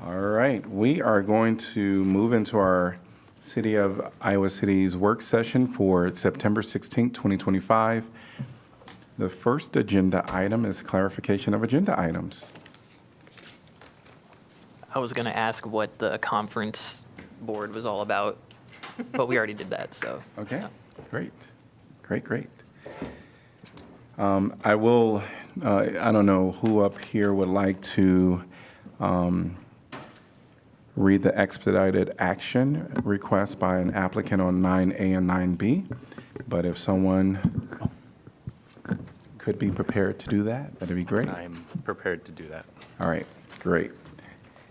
All right, we are going to move into our City of Iowa City's work session for September 16th, 2025. The first agenda item is clarification of agenda items. I was going to ask what the conference board was all about, but we already did that, so. Okay, yeah. great. I will, I don't know who up here would like to read the expedited action request by an applicant on 9A and 9B, but if someone could be prepared to do that, that'd be great. I'm prepared to do that. All right, great.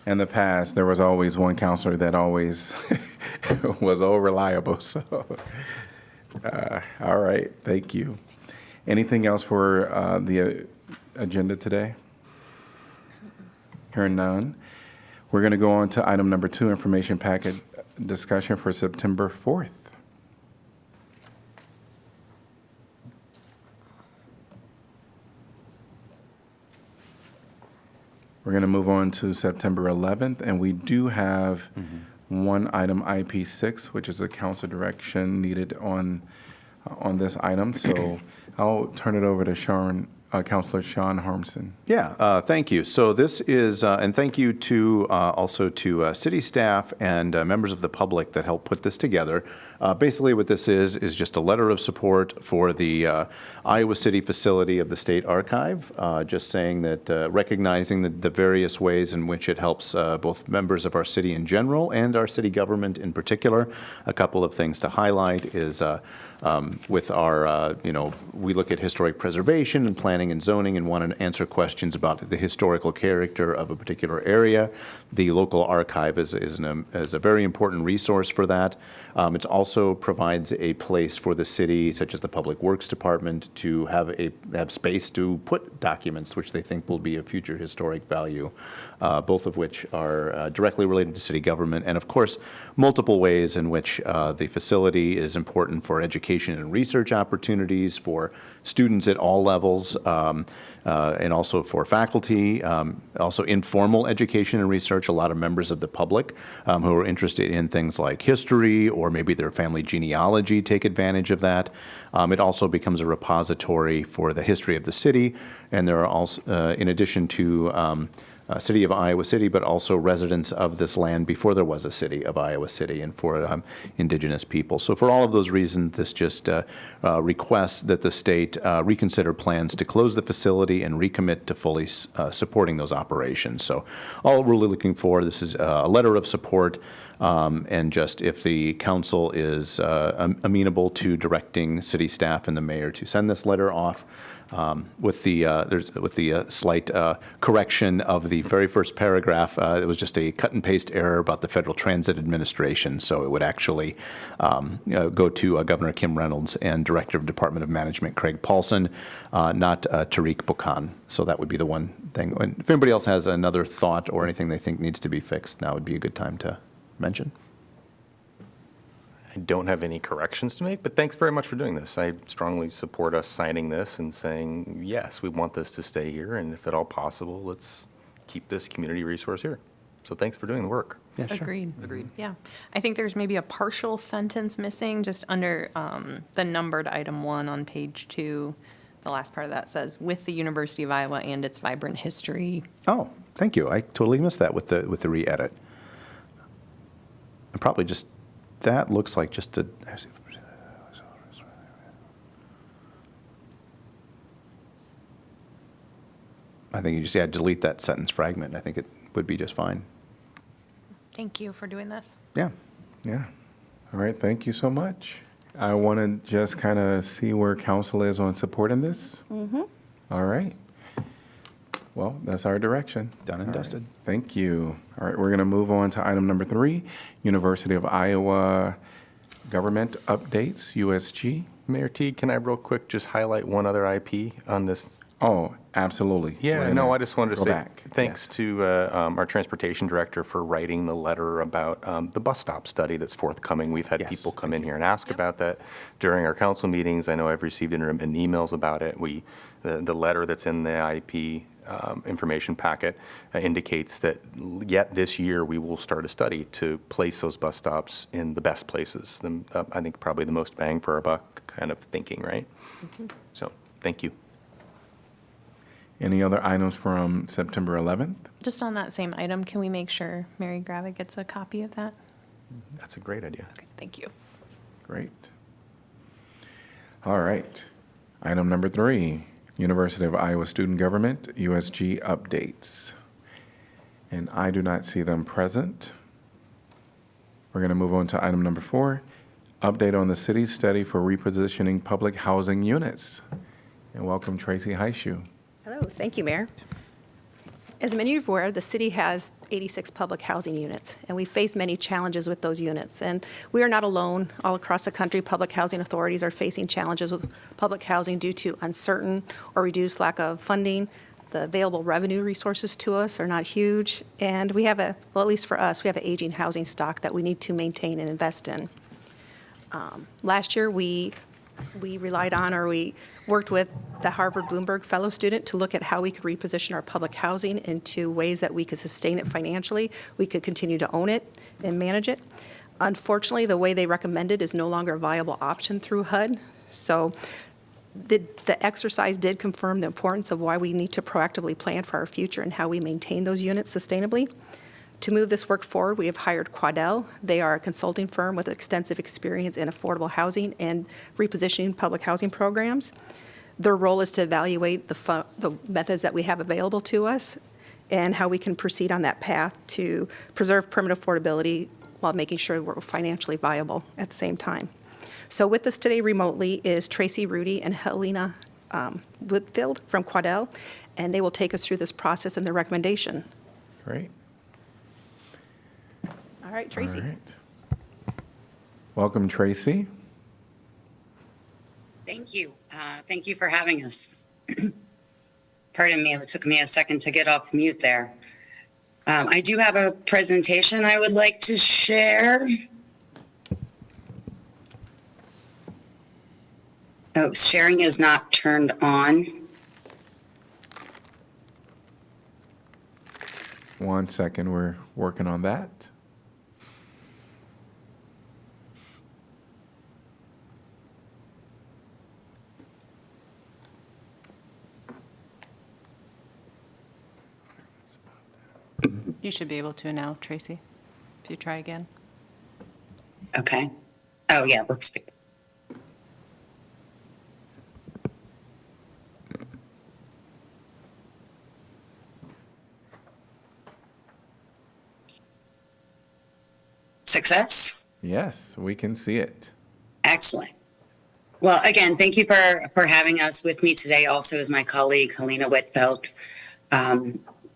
In the past, there was always one counselor that always was reliable, so, all right, thank you. Anything else for the agenda today? Hearing none. We're going to go on to item number 2, information packet discussion for September 4th. We're going to move on to September 11th, and we do have one item, IP6, which is a council direction needed on this item. So I'll turn it over to Councilor Sean Harmson. Yeah, thank you. So this is, and thank you to also to city staff and members of the public that helped put this together. Basically what this is just a letter of support for the Iowa City facility of the State Archive, just saying that recognizing the various ways in which it helps both members of our city in general and our city government in particular. A couple of things to highlight is with our, we look at historic preservation and planning and zoning and want to answer questions about the historical character of a particular area. The local archive is a very important resource for that. It also provides a place for the city, such as the Public Works Department, to have space to put documents which they think will be of future historic value, both of which are directly related to city government, and of course, multiple ways in which the facility is important for education and research opportunities for students at all levels, and also for faculty, also informal education and research. A lot of members of the public who are interested in things like history or maybe their family genealogy take advantage of that. It also becomes a repository for the history of the city, and there are also, in addition to City of Iowa City, but also residents of this land before there was a City of Iowa City, and for indigenous people. So for all of those reasons, this just requests that the state reconsider plans to close the facility and recommit to fully supporting those operations. So all we're really looking for, this is a letter of support, and just if the council is amenable to directing city staff and the mayor to send this letter off, with the slight correction of the very first paragraph. It was just a cut and paste error about the Federal Transit Administration, so it would actually go to Governor Kim Reynolds and Director of Department of Management Craig Paulson, not Tariq Buchan. So that would be the one thing. And if anybody else has another thought or anything they think needs to be fixed, now would be a good time to mention. I don't have any corrections to make, but thanks very much for doing this. I strongly support us signing this and saying, yes, we want this to stay here, and if at all possible, let's keep this community resource here. So thanks for doing the work. Yeah, sure. Agreed. Yeah. I think there's maybe a partial sentence missing just under the numbered item 1 on page 2. The last part of that says, with the University of Iowa and its vibrant history. Oh, thank you. I totally missed that with the re-edit. And probably just, that looks like just a, I think you just, delete that sentence fragment. I think it would be just fine. Thank you for doing this. Yeah. Yeah. All right, thank you so much. I want to just kind of see where council is on supporting this. All right. Well, that's our direction. Done and dusted. Right. Thank you. All right, we're going to move on to item number 3, University of Iowa Government Updates, USG. Mayor Teague, can I real quick just highlight one other IP on this? Oh, absolutely. Yeah, no, I just wanted to go say back. thanks Yes. to our transportation director for writing the letter about the bus stop study that's forthcoming. We've had Yes, people come in here and ask about that during our council meetings. I know I've received in emails about it. The letter that's in the IP information packet indicates that yet this year we will start a study to place those bus stops in the best places. I think probably the most bang for our buck kind of thinking, right? So thank you. Any other items from September 11th? Just on that same item, can we make sure Mary Gravitt gets a copy of that? That's a great idea. Okay, thank you. Great. All right. Item number 3, University of Iowa Student Government, USG updates. And I do not see them present. We're going to move on to item number 4, update on the city's study for repositioning public housing units. And welcome Tracy Heishu. Hello, thank you, Mayor. As many of you are aware, the city has 86 public housing units, and we face many challenges with those units. And we are not alone. All across the country, public housing authorities are facing challenges with public housing due to uncertain or reduced lack of funding. The available revenue resources to us are not huge, and we have well, at least for us, we have an aging housing stock that we need to maintain and invest in. Last year, we relied on, or we worked with the Harvard Bloomberg Fellow student to look at how we could reposition our public housing into ways that we could sustain it financially, we could continue to own it and manage it. Unfortunately, the way they recommended is no longer a viable option through HUD. So the exercise did confirm the importance of why we need to proactively plan for our future and how we maintain those units sustainably. To move this work forward, we have hired Quadell. They are a consulting firm with extensive experience in affordable housing and repositioning public housing programs. Their role is to evaluate the methods that we have available to us and how we can proceed on that path to preserve permanent affordability while making sure we're financially viable at the same time. So with us today remotely is Tracy Rudy and Helena Whitfield from Quadell, and they will take us through this process and their recommendation. Great. All right, Tracy. All right. Welcome, Tracy. Thank you. Thank you for having us. Pardon me, it took me a second to get off mute there. I do have a presentation I would like to share. Oh, sharing is not turned on. 1 second, we're working on that. You should be able to now, Tracy, if you try again. Okay. Oh, yeah, looks good. Success? Yes, we can see it. Excellent. Well, again, thank you for having us. With me today also is my colleague, Helena Whitfield.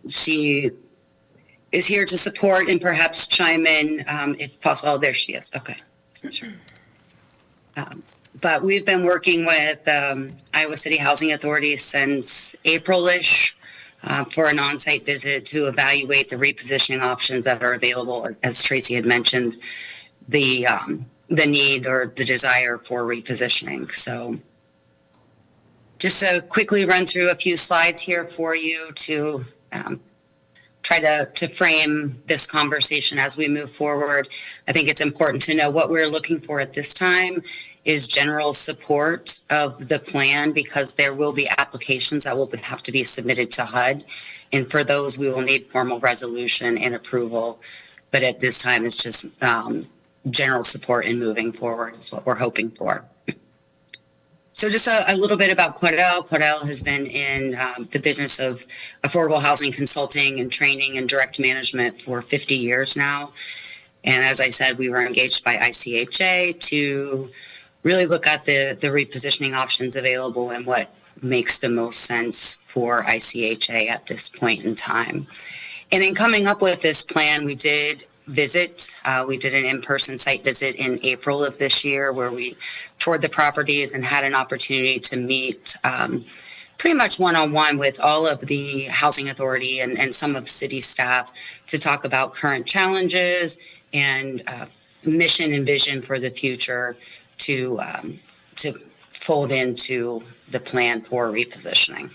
She is here to support and perhaps chime in if possible. Oh, there she is. Okay. Sure. But we've been working with Iowa City Housing Authority since April-ish for an on-site visit to evaluate the repositioning options that are available. As Tracy had mentioned, the need or the desire for repositioning. So just to quickly run through a few slides here for you to try to frame this conversation as we move forward. I think it's important to know what we're looking for at this time is general support of the plan, because there will be applications that will have to be submitted to HUD. And for those, we will need formal resolution and approval. But at this time, it's just general support in moving forward is what we're hoping for. So just a little bit about Quadell. Quadell has been in the business of affordable housing consulting and training and direct management for 50 years now. And as I said, we were engaged by ICHA to really look at the repositioning options available and what makes the most sense for ICHA at this point in time. And in coming up with this plan, we did visit. We did an in-person site visit in April of this year where we toured the properties and had an opportunity to meet pretty much one-on-one with all of the housing authority and some of city staff to talk about current challenges and mission and vision for the future to fold into the plan for repositioning.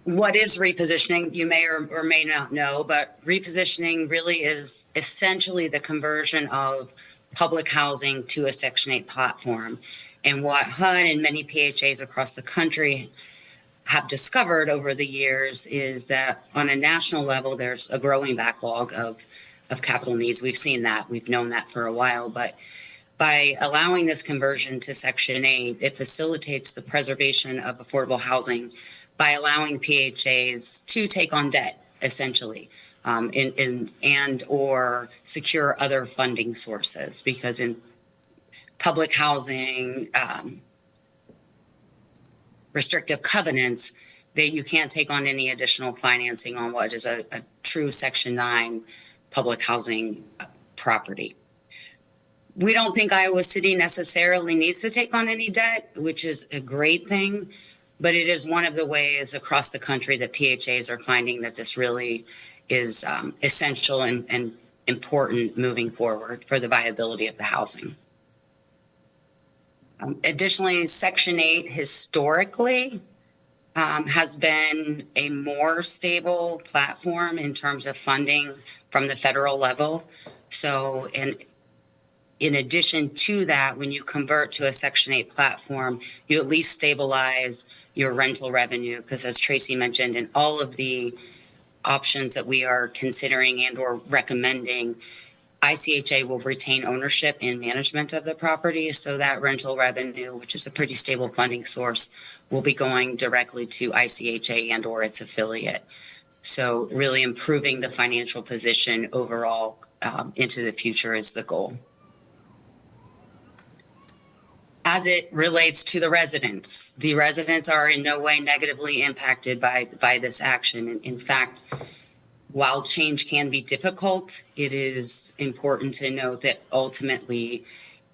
What is repositioning? You may or may not know, but repositioning really is essentially the conversion of public housing to a Section 8 platform. And what HUD and many PHAs across the country have discovered over the years is that on a national level, there's a growing backlog of capital needs. We've seen that. We've known that for a while. But by allowing this conversion to Section 8, it facilitates the preservation of affordable housing by allowing PHAs to take on debt, essentially, and or secure other funding sources. Because in public housing, restrictive covenants, that you can't take on any additional financing on what is a true Section 9 public housing property. We don't think Iowa City necessarily needs to take on any debt, which is a great thing, but it is one of the ways across the country that PHAs are finding that this really is essential and important moving forward for the viability of the housing. Additionally, Section 8 historically has been a more stable platform in terms of funding from the federal level. So, in addition to that, when you convert to a Section 8 platform, you at least stabilize your rental revenue, because as Tracy mentioned, in all of the options that we are considering and or recommending, ICHA will retain ownership and management of the property. So that rental revenue, which is a pretty stable funding source, will be going directly to ICHA and or its affiliate. So really improving the financial position overall into the future is the goal. As it relates to the residents are in no way negatively impacted by this action. In fact, while change can be difficult, it is important to note that ultimately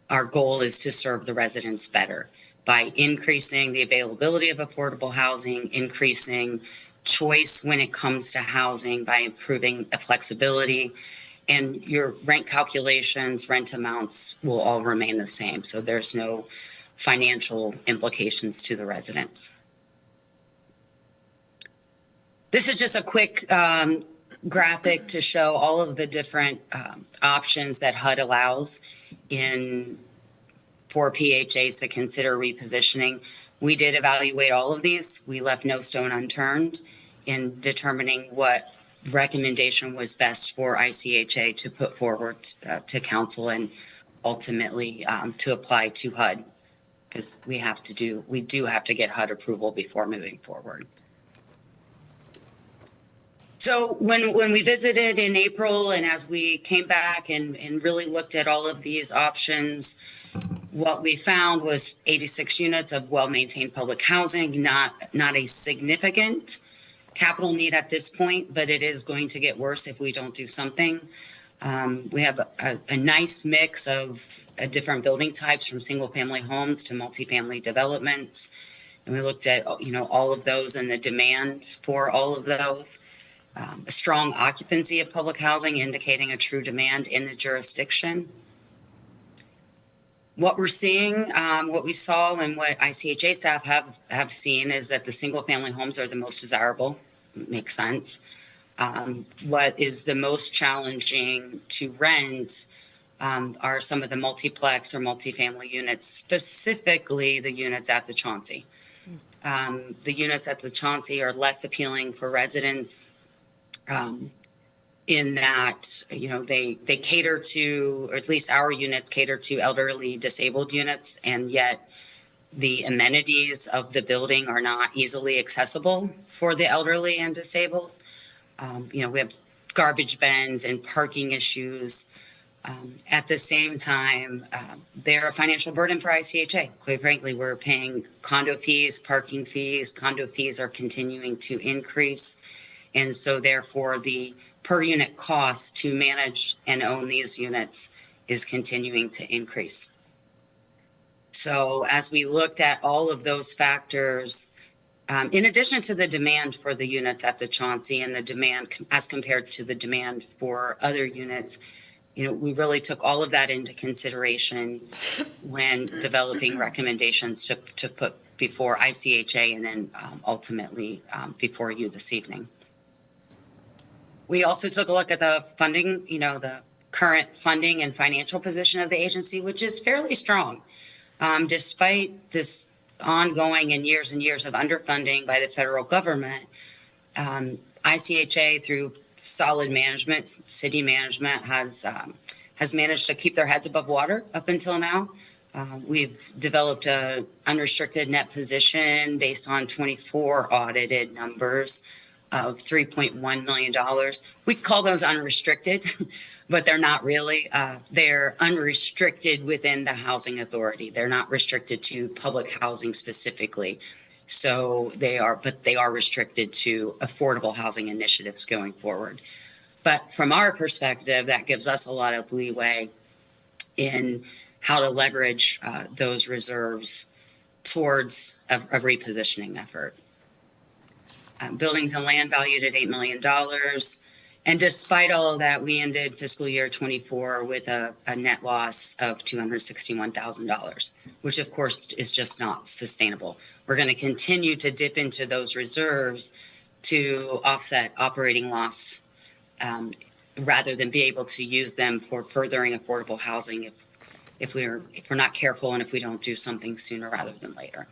our goal is to serve the residents better by increasing the availability of affordable housing, increasing choice when it comes to housing by improving the flexibility, and your rent calculations, rent amounts will all remain the same. So there's no financial implications to the residents. This is just a quick graphic to show all of the different options that HUD allows for PHAs to consider repositioning. We did evaluate all of these. We left no stone unturned in determining what recommendation was best for ICHA to put forward to council and ultimately to apply to HUD, because we do have to get HUD approval before moving forward. So when we visited in April and as we came back and really looked at all of these options, what we found was 86 units of well-maintained public housing, not a significant capital need at this point, but it is going to get worse if we don't do something. We have a nice mix of different building types, from single-family homes to multifamily developments, and we looked at all of those and the demand for all of those. A strong occupancy of public housing indicating a true demand in the jurisdiction. What we're seeing, what we saw and what ICHA staff have seen is that the single family homes are the most desirable. Makes sense. What is the most challenging to rent are some of the multiplex or multifamily units, specifically the units at the Chauncey. The units at the Chauncey are less appealing for residents in that, they cater to, or at least our units cater to elderly disabled units, and yet the amenities of the building are not easily accessible for the elderly and disabled. We have garbage bins and parking issues. At the same time, they're a financial burden for ICHA. Quite frankly, we're paying condo fees, parking fees. Condo fees are continuing to increase. And so therefore, the per unit cost to manage and own these units is continuing to increase. So as we looked at all of those factors, in addition to the demand for the units at the Chauncey and the demand as compared to the demand for other units, we really took all of that into consideration when developing recommendations to put before ICHA and then ultimately before you this evening. We also took a look at the funding, the current funding and financial position of the agency, which is fairly strong. Despite this ongoing and years of underfunding by the federal government, ICHA, through solid management, city management, has managed to keep their heads above water up until now. We've developed a unrestricted net position based on 24 audited numbers of $3.1 million. We call those unrestricted, but they're not really. They're unrestricted within the housing authority. They're not restricted to public housing specifically. So they are restricted to affordable housing initiatives going forward. But from our perspective, that gives us a lot of leeway in how to leverage those reserves towards a repositioning effort. Buildings and land valued at $8 million. And despite all of that, we ended fiscal year 24 with a net loss of $261,000, which of course is just not sustainable. We're going to continue to dip into those reserves to offset operating loss rather than be able to use them for furthering affordable housing if we're not careful and if we don't do something sooner rather than later.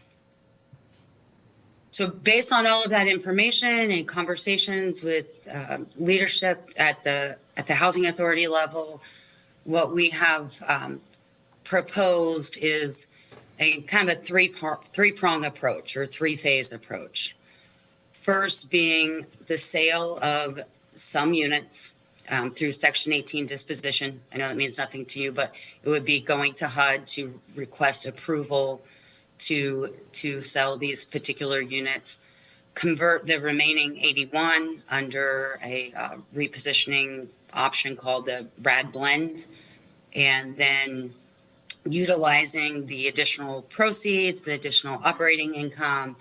So based on all of that information and conversations with leadership at the housing authority level, what we have proposed is a kind of a three-prong approach or three-phase approach. First being the sale of some units through Section 18 disposition. I know that means nothing to you, but it would be going to HUD to request approval to sell these particular units, convert the remaining 81 under a repositioning option called the RAD blend, and then utilizing the additional proceeds, the additional operating income,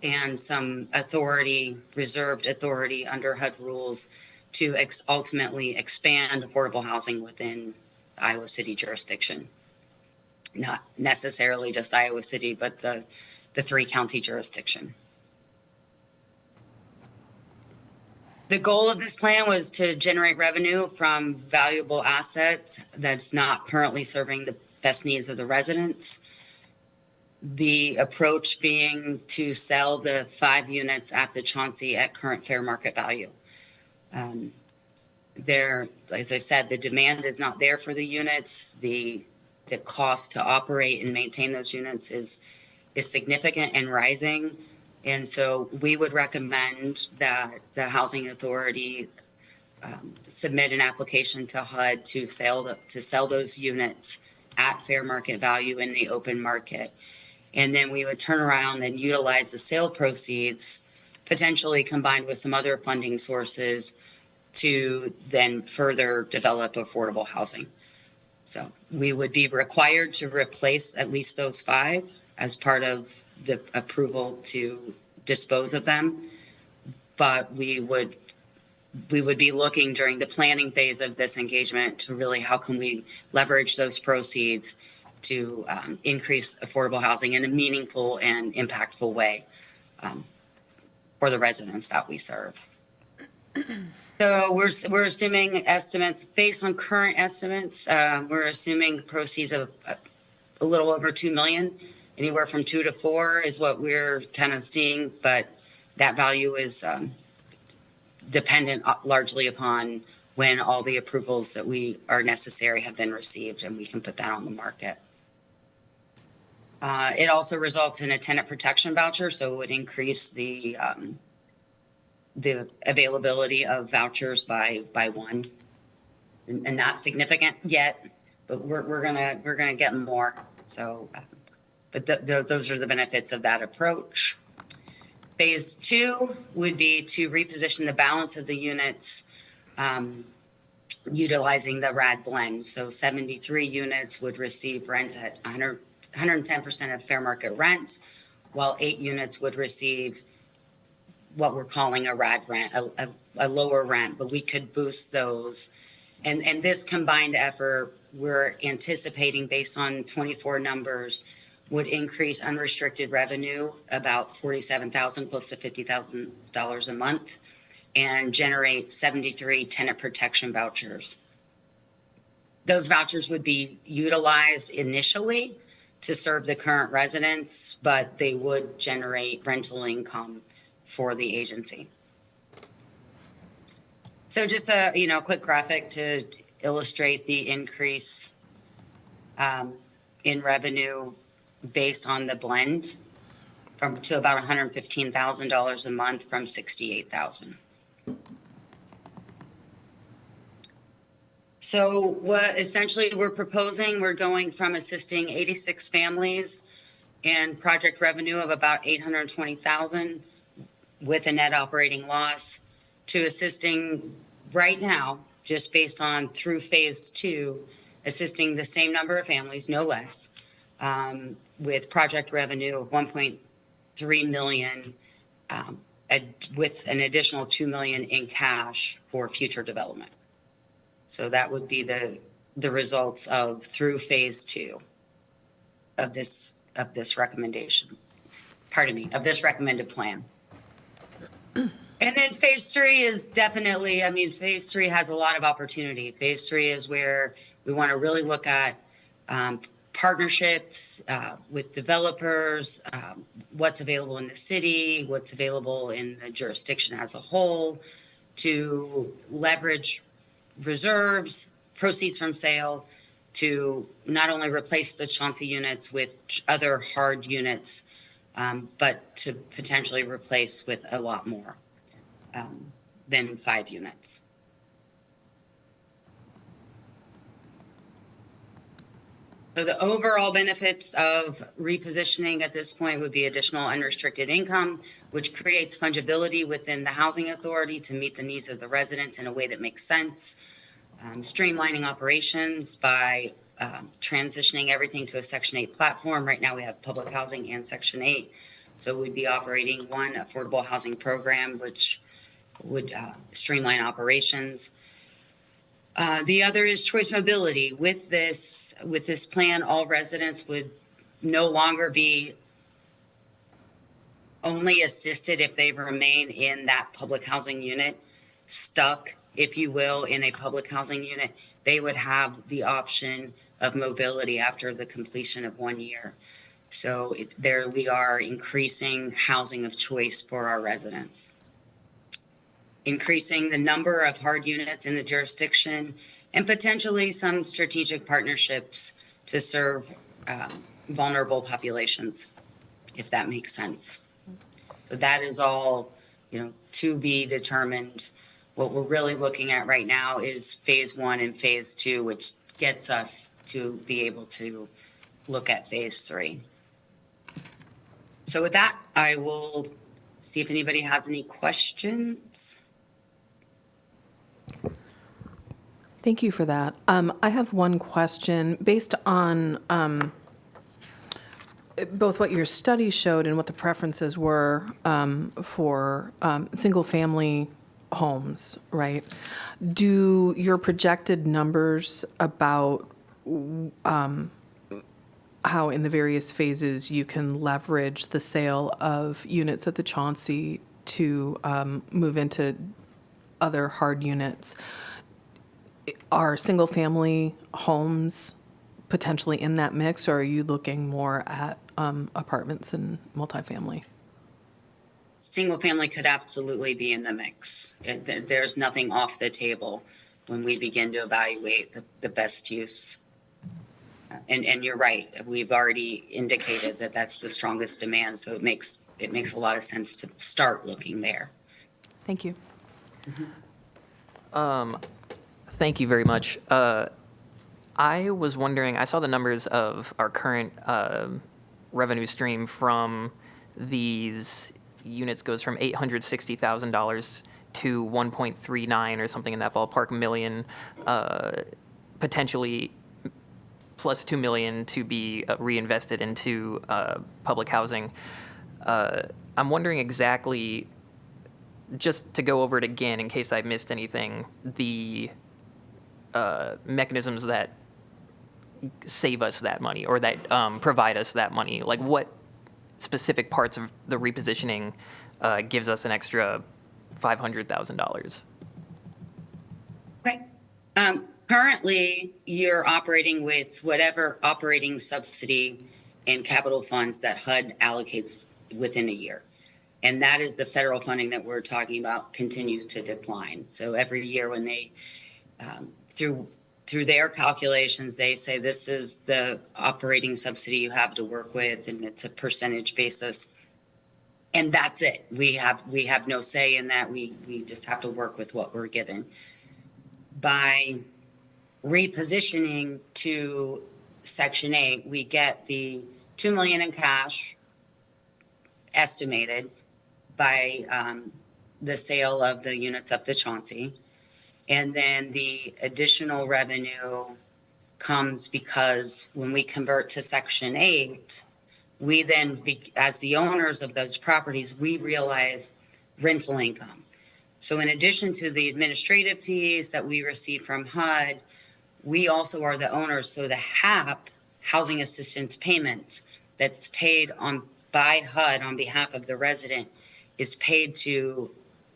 and some authority, reserved authority under HUD rules to ultimately expand affordable housing within the Iowa City jurisdiction. Not necessarily just Iowa City, but the three-county jurisdiction. The goal of this plan was to generate revenue from valuable assets that's not currently serving the best needs of the residents. The approach being to sell the 5 units at the Chauncey at current fair market value. As I said, the demand is not there for the units. The cost to operate and maintain those units is significant and rising. And so we would recommend that the housing authority submit an application to HUD to sell those units at fair market value in the open market. And then we would turn around and utilize the sale proceeds, potentially combined with some other funding sources, to then further develop affordable housing. So we would be required to replace at least those 5 as part of the approval to dispose of them. But we would be looking during the planning phase of this engagement to really how can we leverage those proceeds to increase affordable housing in a meaningful and impactful way for the residents that we serve. So we're assuming estimates based on current estimates. We're assuming proceeds of a little over $2 million, anywhere from 2 to 4 is what we're kind of seeing. But that value is dependent largely upon when all the approvals that are necessary have been received, and we can put that on the market. It also results in a tenant protection voucher, so it would increase the availability of vouchers by 1, and not significant yet, but we're gonna get more. So, but those are the benefits of that approach. Phase 2 would be to reposition the balance of the units, utilizing the RAD blend. So 73 units would receive rents at 110% of fair market rent, while 8 units would receive what we're calling a RAD rent, a lower rent, but we could boost those. And this combined effort, we're anticipating based on 24 numbers, would increase unrestricted revenue about $47,000, close to $50,000 a month, and generate 73 tenant protection vouchers. Those vouchers would be utilized initially to serve the current residents, but they would generate rental income for the agency. So just a quick graphic to illustrate the increase in revenue based on the blend to about $115,000 a month from $68,000. So what essentially we're proposing, we're going from assisting 86 families and project revenue of about $820,000 with a net operating loss to assisting right now, just based on through phase 2, assisting the same number of families, no less, with project revenue of $1.3 million, with an additional $2 million in cash for future development. So that would be the results of through phase 2 of this recommendation. Pardon me, of this recommended plan. And then phase 3 is definitely, phase 3 has a lot of opportunity. Phase 3 is where we want to really look at partnerships with developers, what's available in the city, what's available in the jurisdiction as a whole, to leverage reserves, proceeds from sale, to not only replace the Chauncey units with other hard units, but to potentially replace with a lot more than 5 units. So the overall benefits of repositioning at this point would be additional unrestricted income, which creates fungibility within the housing authority to meet the needs of the residents in a way that makes sense. Streamlining operations by transitioning everything to a Section 8 platform. Right now we have public housing and Section 8. So we'd be operating one affordable housing program, which would streamline operations. The other is choice mobility. With this plan, all residents would no longer be only assisted if they remain in that public housing unit, stuck, if you will, in a public housing unit. They would have the option of mobility after the completion of 1 year. So there we are increasing housing of choice for our residents. Increasing the number of hard units in the jurisdiction, and potentially some strategic partnerships to serve vulnerable populations, if that makes sense. So that is all, to be determined. What we're really looking at right now is phase 1 and phase 2, which gets us to be able to look at phase 3. So with that, I will see if anybody has any questions. Thank you for that. I have one question based on both what your study showed and what the preferences were for single-family homes, right? Do your projected numbers about how in the various phases you can leverage the sale of units at the Chauncey to move into other hard units, are single-family homes potentially in that mix, or are you looking more at apartments and multifamily? Single family could absolutely be in the mix. There's nothing off the table when we begin to evaluate the best use. And you're right, we've already indicated that that's the strongest demand, so it makes a lot of sense to start looking there. Thank you. Thank you very much. I was wondering, I saw the numbers of our current revenue stream from these units goes from $860,000 to 1.39 or something in that ballpark million, potentially plus $2 million to be reinvested into public housing. I'm wondering exactly, just to go over it again in case I missed anything, the mechanisms that save us that money or that provide us that money? Like what specific parts of the repositioning gives us an extra $500,000? Okay. Currently, you're operating with whatever operating subsidy and capital funds that HUD allocates within a year. And that is the federal funding that we're talking about continues to decline. So every year when they, through their calculations, they say this is the operating subsidy you have to work with, and it's a percentage basis. And that's it. We have no say in that. We just have to work with what we're given. By repositioning to Section 8, we get the $2 million in cash estimated by the sale of the units up the Chauncey. And then the additional revenue comes because when we convert to Section 8, we then, as the owners of those properties, we realize rental income. So in addition to the administrative fees that we receive from HUD, we also are the owners. So the HAP, Housing Assistance Payment, that's paid by HUD on behalf of the resident is paid to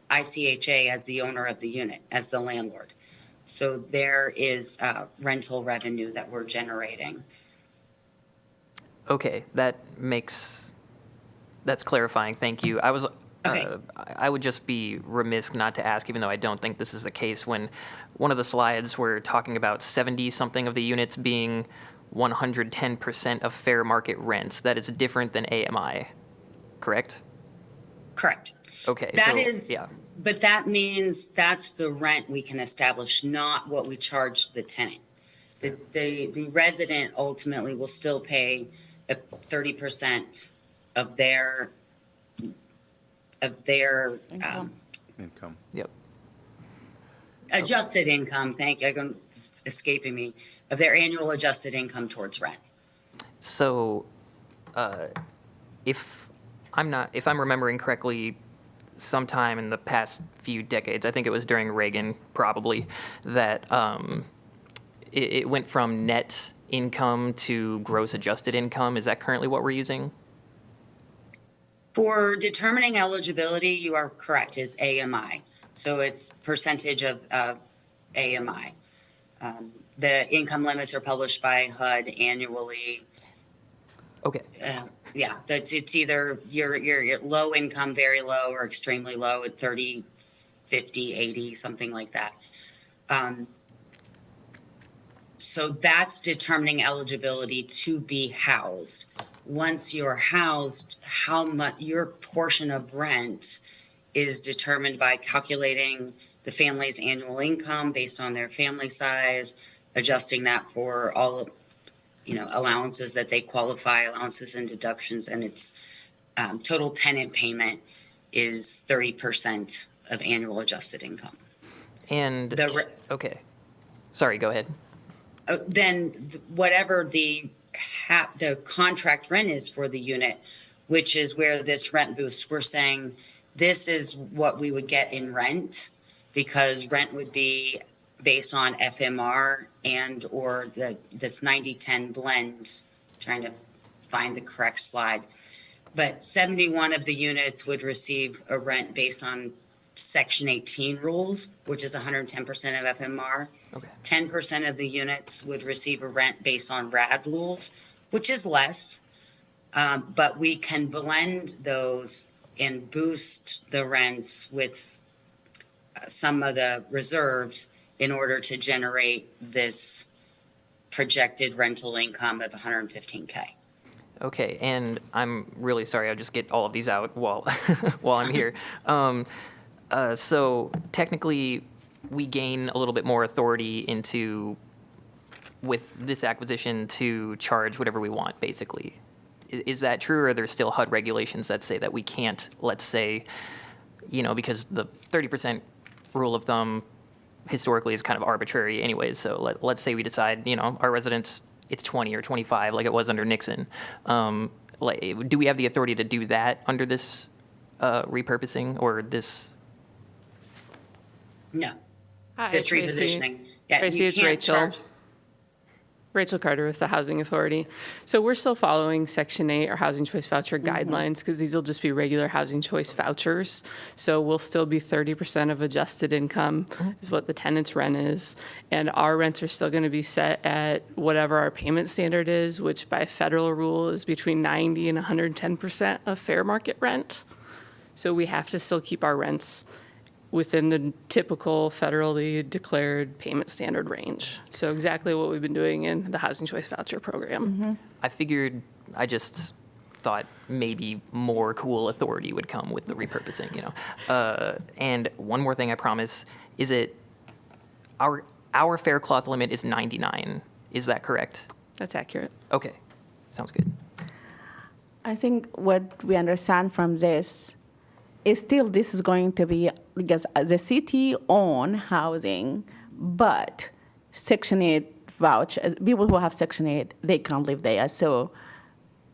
ICHA as the owner of the unit, as the landlord. So there is rental revenue that we're generating. Okay, that's clarifying. Thank you. Okay. I would just be remiss not to ask, even though I don't think this is the case, when one of the slides were talking about 70-something of the units being 110% of fair market rents. That is different than AMI, correct? Correct. Okay. That so, is, yeah. but that means that's the rent we can establish, not what we charge the tenant. The resident ultimately will still pay 30% of their Income. Yep. adjusted income. Thank you. It's escaping me, of their annual adjusted income towards rent. So, if I'm remembering correctly, sometime in the past few decades, I think it was during Reagan probably, that it went from net income to gross adjusted income. Is that currently what we're using? For determining eligibility, you are correct, is AMI. So it's percentage of AMI. The income limits are published by HUD annually. Okay. Yeah, it's either your low income, very low, or extremely low at 30, 50, 80, something like that. So that's determining eligibility to be housed. Once you're housed, how much your portion of rent is determined by calculating the family's annual income based on their family size, adjusting that for all allowances that they qualify, allowances and deductions, and its total tenant payment is 30% of annual adjusted income. And okay, sorry, go ahead. Then whatever the contract rent is for the unit, which is where this rent boost, we're saying this is what we would get in rent, because rent would be based on FMR and or this 90-10 blend, trying to find the correct slide. But 71 of the units would receive a rent based on Section 18 rules, which is 110% of FMR. Okay. 10% of the units would receive a rent based on RAD rules, which is less. But we can blend those and boost the rents with some of the reserves in order to generate this projected rental income of 115K. Okay, and I'm really sorry. I'll just get all of these out while I'm here. So technically, we gain a little bit more authority with this acquisition to charge whatever we want, basically. Is that true, or are there still HUD regulations that say that we can't, let's say, because the 30% rule of thumb historically is kind of arbitrary anyways. So let's say we decide, our residents, it's 20 or 25 like it was under Nixon. Do we have the authority to do that under this repurposing or this? No. Hi, This Tracy. repositioning. Yeah, Tracy, you it's can't Rachel. charge. Rachel Carter with the Housing Authority. So we're still following Section 8 or Housing Choice Voucher guidelines because these will just be regular Housing Choice vouchers. So we'll still be 30% of adjusted income is what the tenant's rent is. And our rents are still going to be set at whatever our payment standard is, which by federal rule is between 90 and 110% of fair market rent. So we have to still keep our rents within the typical federally declared payment standard range. So exactly what we've been doing in the Housing Choice Voucher program. I just thought maybe more cool authority would come with the repurposing, And one more thing, I promise, is our fair cloth limit is 99. Is that correct? That's accurate. Okay, sounds good. I think what we understand from this is still this is going to be, because the city own housing, but Section 8 vouchers, people who have Section 8, they can't live there. So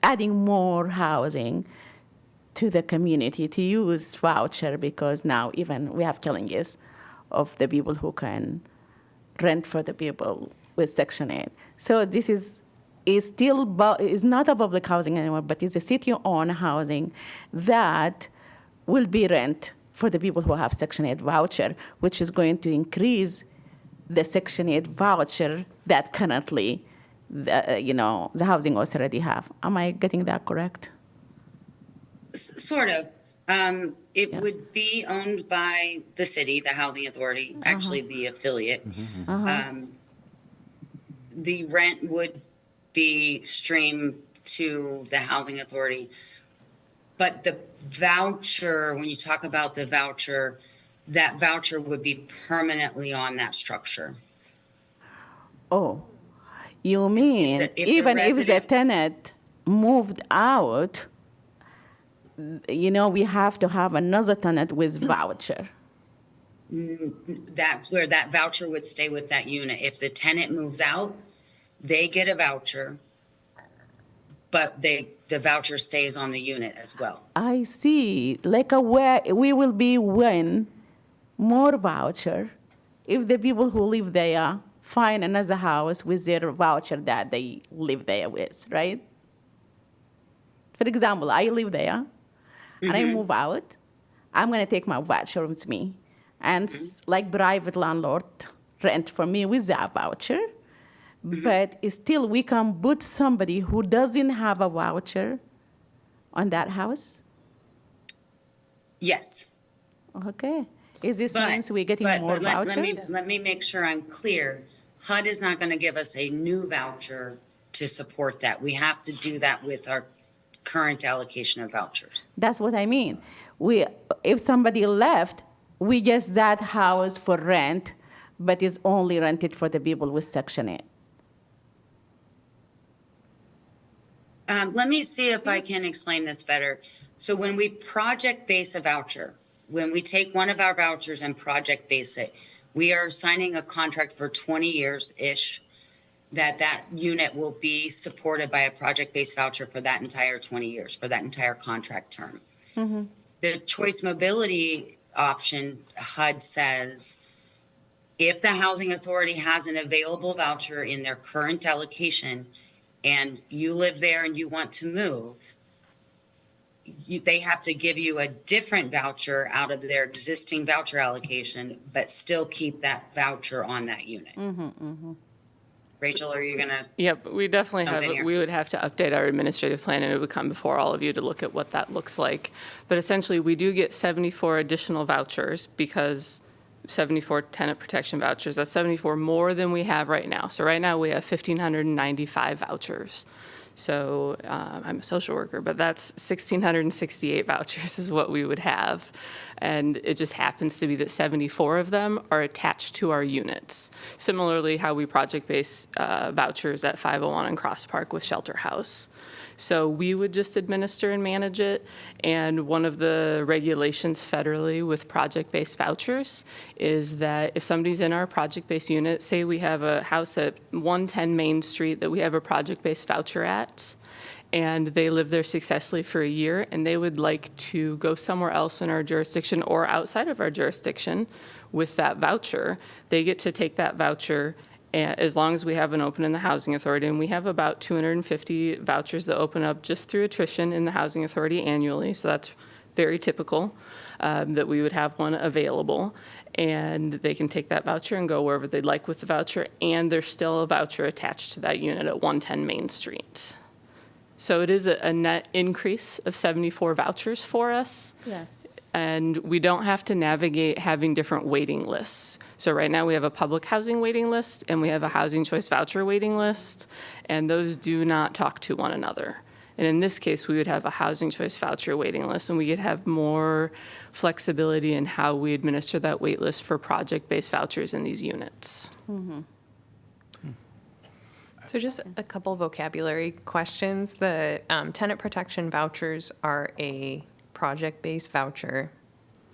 adding more housing to the community to use voucher, because now even we have killings of the people who can rent for the people with Section 8. So this is still is not a public housing anymore, but it's a city-owned housing that will be rent for the people who have Section 8 voucher, which is going to increase the Section 8 voucher that currently, the housing authority have. Am I getting that correct? Sort of. It would be owned by the city, the housing authority, actually the affiliate. The rent would be streamed to the housing authority. But the voucher, when you talk about the voucher, that voucher would be permanently on that structure. Oh, you mean It's a even if the resident- tenant moved out, we have to have another tenant with voucher. That's where that voucher would stay with that unit. If the tenant moves out, they get a voucher, but the voucher stays on the unit as well. I see. Like where we will be when more voucher if the people who live there find another house with their voucher that they live there with, right? For example, I live there and I move out. I'm going to take my voucher with me. And like private landlord rent for me with that voucher. But still, we can put somebody who doesn't have a voucher on that house? Yes. Okay. Is this means we're getting more vouchers? Let me make sure I'm clear. HUD is not going to give us a new voucher to support that. We have to do that with our current allocation of vouchers. That's what I mean. If somebody left, we get that house for rent, but it's only rented for the people with Section 8. Let me see if I can explain this better. So when we project base a voucher, when we take one of our vouchers and project base it, we are signing a contract for 20 years-ish that unit will be supported by a project-based voucher for that entire 20 years, for that entire contract term. The choice mobility option, HUD says, if the housing authority has an available voucher in their current allocation and you live there and you want to move, they have to give you a different voucher out of their existing voucher allocation, but still keep that voucher on that unit. Rachel, are you gonna? Yep, we definitely Jump in have, here. we would have to update our administrative plan and it would come before all of you to look at what that looks like. But essentially, we do get 74 additional vouchers because 74 tenant protection vouchers, that's 74 more than we have right now. So right now we have 1,595 vouchers. So I'm a social worker, but that's 1,668 vouchers is what we would have. And it just happens to be that 74 of them are attached to our units. Similarly, how we project-base vouchers at 501 and Cross Park with Shelter House. So we would just administer and manage it. And one of the regulations federally with project-based vouchers is that if somebody's in our project-based unit, say we have a house at 110 Main Street that we have a project-based voucher at, and they live there successfully for a year, and they would like to go somewhere else in our jurisdiction or outside of our jurisdiction with that voucher, they get to take that voucher as long as we have an open in the Housing Authority. And we have about 250 vouchers that open up just through attrition in the Housing Authority annually. So that's very typical that we would have one available. And they can take that voucher and go wherever they'd like with the voucher. And there's still a voucher attached to that unit at 110 Main Street. So it is a net increase of 74 vouchers for us. Yes. And we don't have to navigate having different waiting lists. So right now we have a public housing waiting list and we have a housing choice voucher waiting list, and those do not talk to one another. And in this case, we would have a housing choice voucher waiting list, and we could have more flexibility in how we administer that wait list for project-based vouchers in these units. So just a couple vocabulary questions. The tenant protection vouchers are a project-based voucher.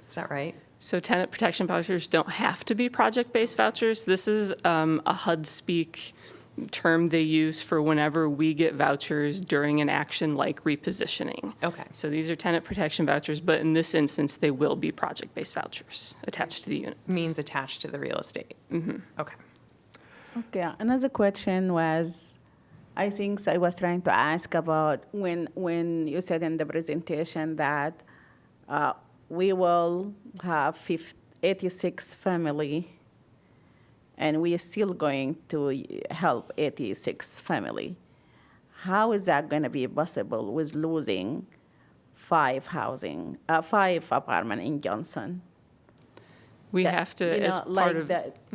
Is that right? So tenant protection vouchers don't have to be project-based vouchers. This is a HUD speak term they use for whenever we get vouchers during an action like repositioning. Okay. So these are tenant protection vouchers, but in this instance, they will be project-based vouchers attached to the units. Means attached to the real estate. Mm-hmm. Okay. Okay, another question was, I think I was trying to ask about when you said in the presentation that we will have 86 family, and we are still going to help 86 family. How is that going to be possible with losing five apartment in Johnson? We have to, as part of...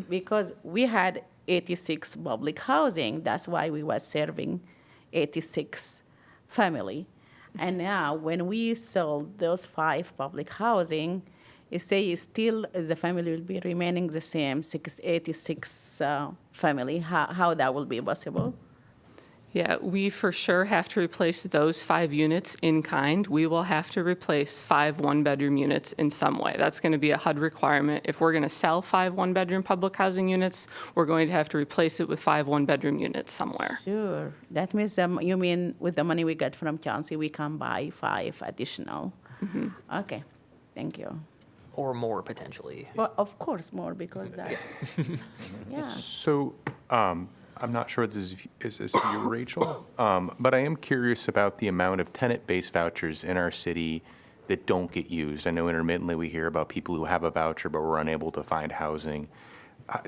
because we had 86 public housing, that's why we were serving 86 family. And now when we sold those 5 public housing, it say still the family will be remaining the same, 86 family. How that will be possible? Yeah, we for sure have to replace those 5 units in kind. We will have to replace 5 one-bedroom units in some way. That's going to be a HUD requirement. If we're going to sell 5 one-bedroom public housing units, we're going to have to replace it with 5 one-bedroom units somewhere. Sure. That means you mean with the money we get from Chauncey, we can buy 5 additional. Mm-hmm. Okay, thank you. Or more, potentially. Well, of course, more because that's, yeah. So, I'm not sure this is for you, Rachel, but I am curious about the amount of tenant-based vouchers in our city that don't get used. I know intermittently we hear about people who have a voucher but were unable to find housing.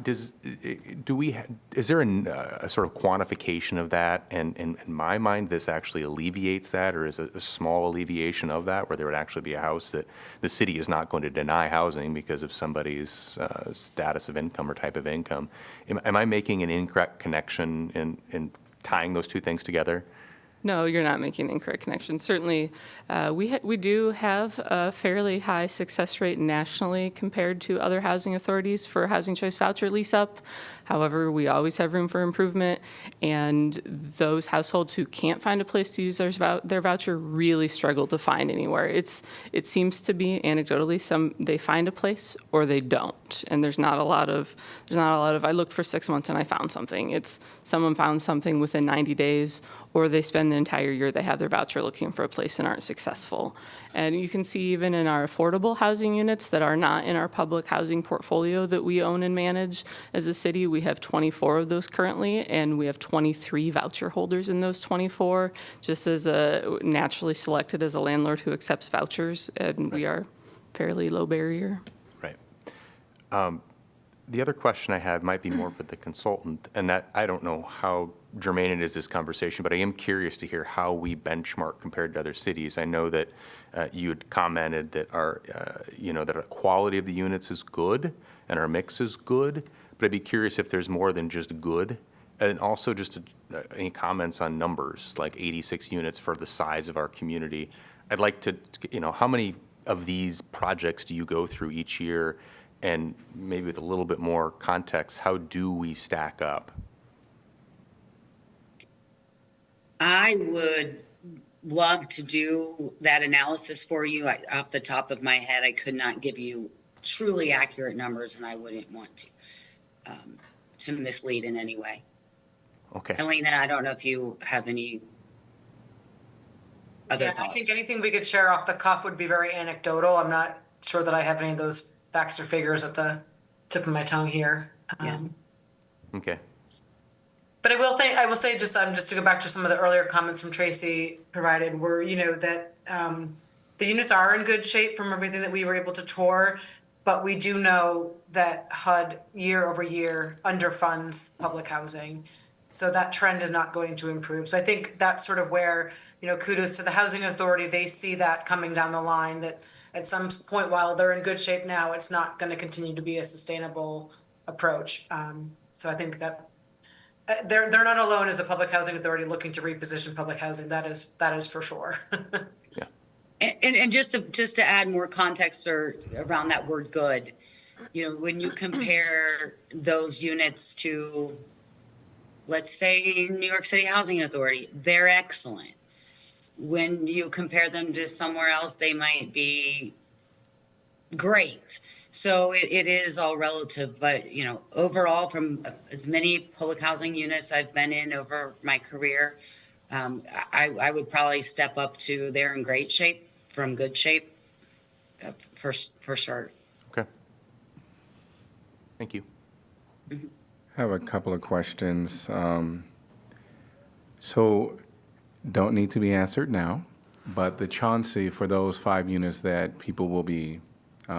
Is there a sort of quantification of that? And in my mind, this actually alleviates that, or is a small alleviation of that, where there would actually be a house that the city is not going to deny housing because of somebody's status of income or type of income. Am I making an incorrect connection in tying those two things together? No, you're not making an incorrect connection. Certainly, we do have a fairly high success rate nationally compared to other housing authorities for housing choice voucher lease up. However, we always have room for improvement, and those households who can't find a place to use their voucher really struggle to find anywhere. It seems to be anecdotally they find a place or they don't, and there's not a lot of I looked for 6 months and I found something. It's someone found something within 90 days, or they spend the entire year they have their voucher looking for a place and aren't successful. And you can see even in our affordable housing units that are not in our public housing portfolio that we own and manage as a city, we have 24 of those currently, and we have 23 voucher holders in those 24, just as naturally selected as a landlord who accepts vouchers, and we are fairly low barrier. Right. The other question I had might be more for the consultant, and that I don't know how germane it is this conversation, but I am curious to hear how we benchmark compared to other cities. I know that you had commented that that our quality of the units is good and our mix is good, but I'd be curious if there's more than just good, and also just any comments on numbers, like 86 units for the size of our community. I'd like to, how many of these projects do you go through each year? And maybe with a little bit more context, how do we stack up? I would love to do that analysis for you. Off the top of my head, I could not give you truly accurate numbers, and I wouldn't want to mislead in any way. Okay. Elena, I don't know if you have any other Yeah, thoughts. I think anything we could share off the cuff would be very anecdotal. I'm not sure that I have any of those facts or figures at the tip of my tongue here. Yeah. Okay. But I will say just to go back to some of the earlier comments from Tracy provided were, that the units are in good shape from everything that we were able to tour, but we do know that HUD year over year underfunds public housing. So that trend is not going to improve. So I think that's sort of where, kudos to the housing authority. They see that coming down the line, that at some point, while they're in good shape now, it's not going to continue to be a sustainable approach. So I think that they're not alone as a public housing authority looking to reposition public housing. That is for sure. And just to add more context around that word good, when you compare those units to, let's say, New York City Housing Authority, they're excellent. When you compare them to somewhere else, they might be great. So it is all relative, but overall, from as many public housing units I've been in over my career, I would probably step up to they're in great shape from good shape, for sure. Okay. Thank you. I have a couple of questions. So don't need to be answered now, but the Chauncey, for those 5 units that people will be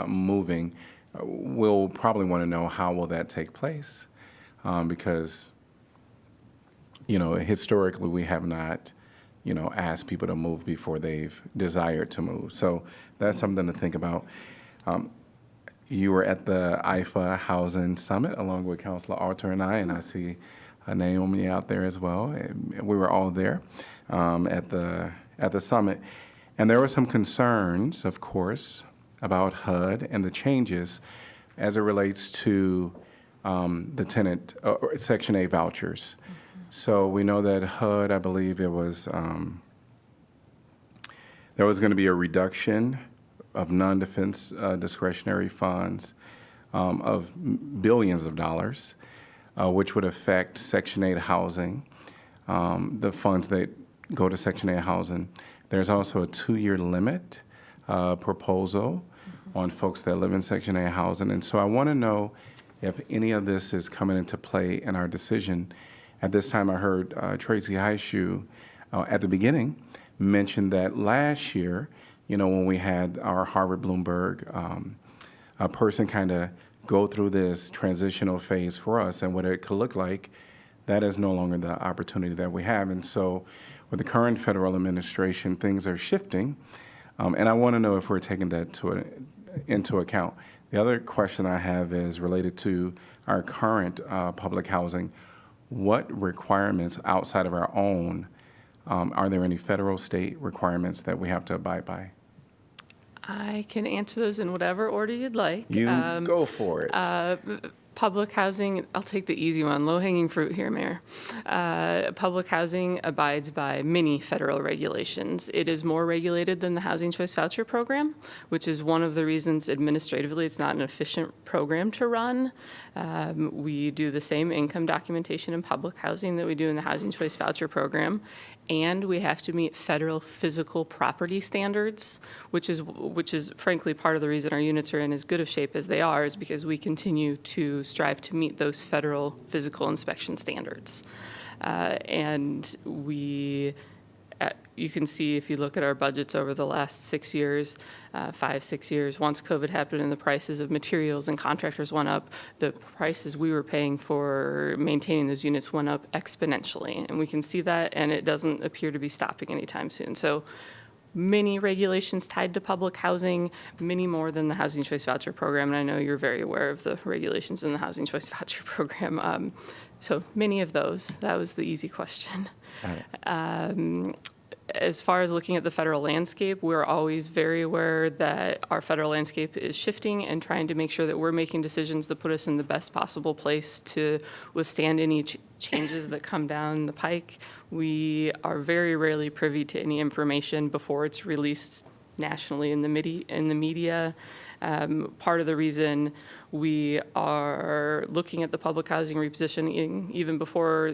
moving, we'll probably want to know how will that take place, because historically we have not asked people to move before they've desired to move. So that's something to think about. You were at the IFA Housing Summit along with Councilor Arthur and I see Naomi out there as well. We were all there at the summit, and there were some concerns, of course, about HUD and the changes as it relates to the tenant or Section 8 vouchers. So we know that HUD, I believe it was, there was going to be a reduction of non-defense discretionary funds of billions of dollars, which would affect Section 8 housing, the funds that go to Section 8 housing. There's also a 2-year limit proposal on folks that live in Section 8 housing. And so I want to know if any of this is coming into play in our decision. At this time, I heard Tracy Highshoe at the beginning mention that last year, when we had our Harvard Bloomberg person kind of go through this transitional phase for us and what it could look like, that is no longer the opportunity that we have. And so with the current federal administration, things are shifting. And I want to know if we're taking that into account. The other question I have is related to our current public housing. What requirements outside of our own, are there any federal, state requirements that we have to abide by? I can answer those in whatever order you'd like. You go for it. Public housing, I'll take the easy one, low-hanging fruit here, Mayor. Public housing abides by many federal regulations. It is more regulated than the Housing Choice Voucher Program, which is one of the reasons administratively it's not an efficient program to run. We do the same income documentation in public housing that we do in the Housing Choice Voucher Program, and we have to meet federal physical property standards, which is frankly part of the reason our units are in as good of shape as they are, is because we continue to strive to meet those federal physical inspection standards. And you can see if you look at our budgets over the last 6 years, 5-6 years, once COVID happened and the prices of materials and contractors went up, the prices we were paying for maintaining those units went up exponentially. And we can see that, and it doesn't appear to be stopping anytime soon. So many regulations tied to public housing, many more than the Housing Choice Voucher Program. And I know you're very aware of the regulations in the Housing Choice Voucher Program. So many of those. That was the easy question. As far as looking at the federal landscape, we're always very aware that our federal landscape is shifting and trying to make sure that we're making decisions that put us in the best possible place to withstand any changes that come down the pike. We are very rarely privy to any information before it's released nationally in the media. Part of the reason we are looking at the public housing repositioning even before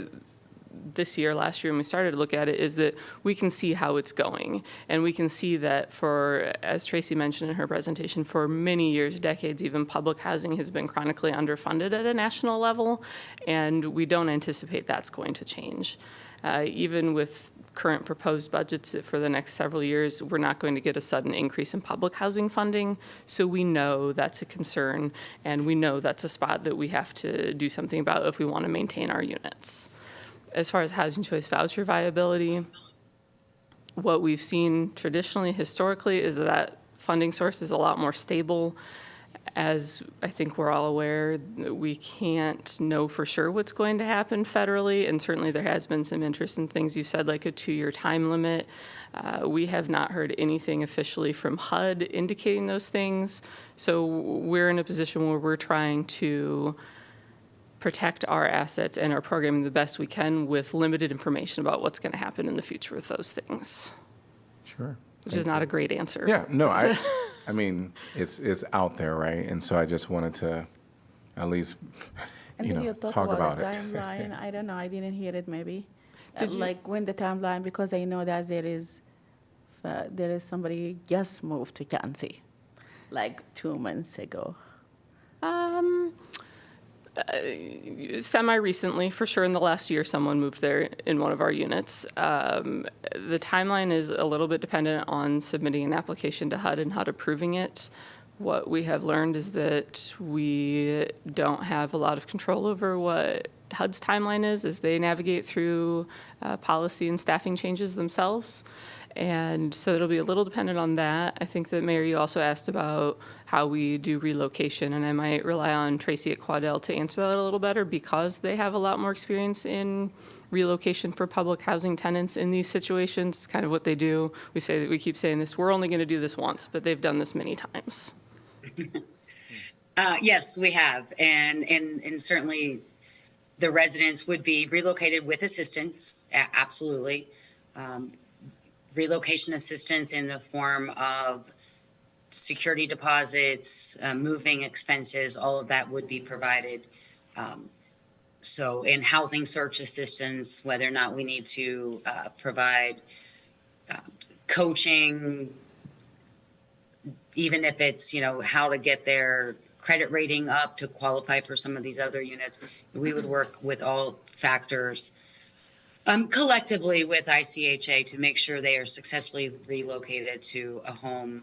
this year, last year, when we started to look at it, is that we can see how it's going. And we can see that for, as Tracy mentioned in her presentation, for many years, decades even, public housing has been chronically underfunded at a national level, and we don't anticipate that's going to change. Even with current proposed budgets for the next several years, we're not going to get a sudden increase in public housing funding. So we know that's a concern, and we know that's a spot that we have to do something about if we want to maintain our units. As far as housing choice voucher viability, what we've seen traditionally, historically, is that funding source is a lot more stable. As I think we're all aware, we can't know for sure what's going to happen federally, and certainly there has been some interest in things you said, like a 2-year time limit. We have not heard anything officially from HUD indicating those things, so we're in a position where we're trying to protect our assets and our programming the best we can with limited information about what's going to happen in the future with those things, Sure. which is not a great answer. Yeah, no, I mean, it's out there, right? And so I just wanted to at least, And then you talk talk about the it. timeline. I don't know, I didn't hear it maybe. Did you? Like when the timeline, because I know that there is somebody just moved to Kansas, like 2 months ago. Semi-recently, for sure in the last year, someone moved there in one of our units. The timeline is a little bit dependent on submitting an application to HUD and HUD approving it. What we have learned is that we don't have a lot of control over what HUD's timeline is as they navigate through policy and staffing changes themselves. And so it'll be a little dependent on that. I think that, Mayor, you also asked about how we do relocation, and I might rely on Tracy at Quadell to answer that a little better because they have a lot more experience in relocation for public housing tenants in these situations. It's kind of what they do. We keep saying this, we're only going to do this once, but they've done this many times. Yes, we have. And certainly the residents would be relocated with assistance, absolutely. Relocation assistance in the form of security deposits, moving expenses, all of that would be provided. So in housing search assistance, whether or not we need to provide coaching, even if it's, how to get their credit rating up to qualify for some of these other units, we would work with all factors collectively with ICHA to make sure they are successfully relocated to a home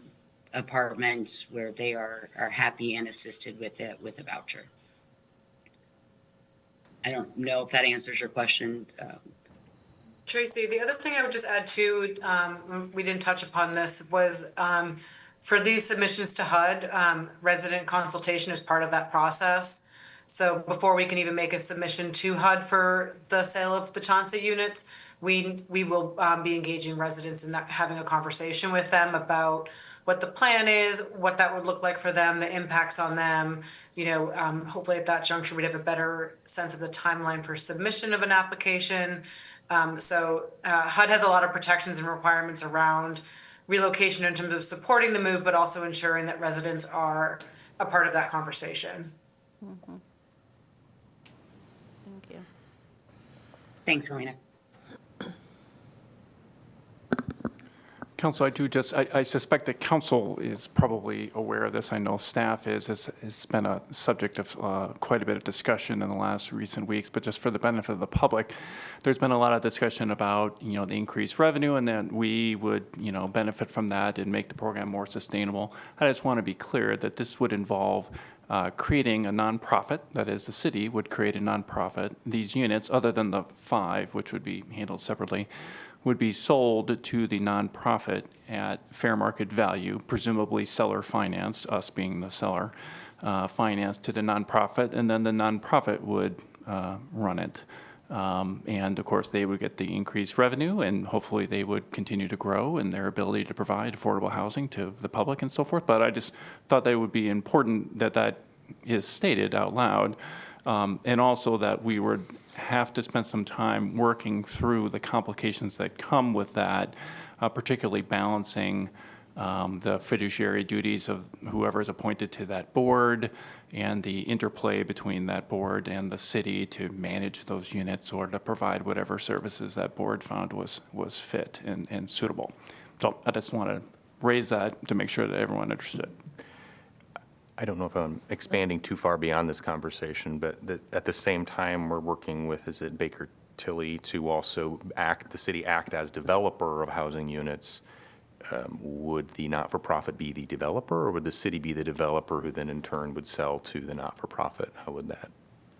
apartment where they are happy and assisted with a voucher. I don't know if that answers your question. Tracy, the other thing I would just add too, we didn't touch upon this, was for these submissions to HUD, resident consultation is part of that process. So before we can even make a submission to HUD for the sale of the Chauncey units, we will be engaging residents in that, having a conversation with them about what the plan is, what that would look like for them, the impacts on them. Hopefully at that juncture, we'd have a better sense of the timeline for submission of an application. So HUD has a lot of protections and requirements around relocation in terms of supporting the move, but also ensuring that residents are a part of that conversation. Mm-hmm. Thank you. Thanks, Helena. Council, I suspect that council is probably aware of this. I know staff is. It's been a subject of quite a bit of discussion in the last recent weeks, but just for the benefit of the public, there's been a lot of discussion about, the increased revenue and that we would, benefit from that and make the program more sustainable. I just want to be clear that this would involve creating a nonprofit, that is, the city would create a nonprofit. These units, other than the 5, which would be handled separately, would be sold to the nonprofit at fair market value, presumably seller financed, us being the seller, financed to the nonprofit, and then the nonprofit would run it. And of course, they would get the increased revenue, and hopefully they would continue to grow in their ability to provide affordable housing to the public and so forth. But I just thought that it would be important that that is stated out loud, and also that we would have to spend some time working through the complications that come with that, particularly balancing the fiduciary duties of whoever is appointed to that board, and the interplay between that board and the city to manage those units or to provide whatever services that board found was fit and suitable. So I just want to raise that to make sure that everyone understood. I don't know if I'm expanding too far beyond this conversation, but at the same time, we're working with, is it Baker Tilly, to also the city act as developer of housing units. Would the not-for-profit be the developer, or would the city be the developer who then in turn would sell to the not-for-profit? How would that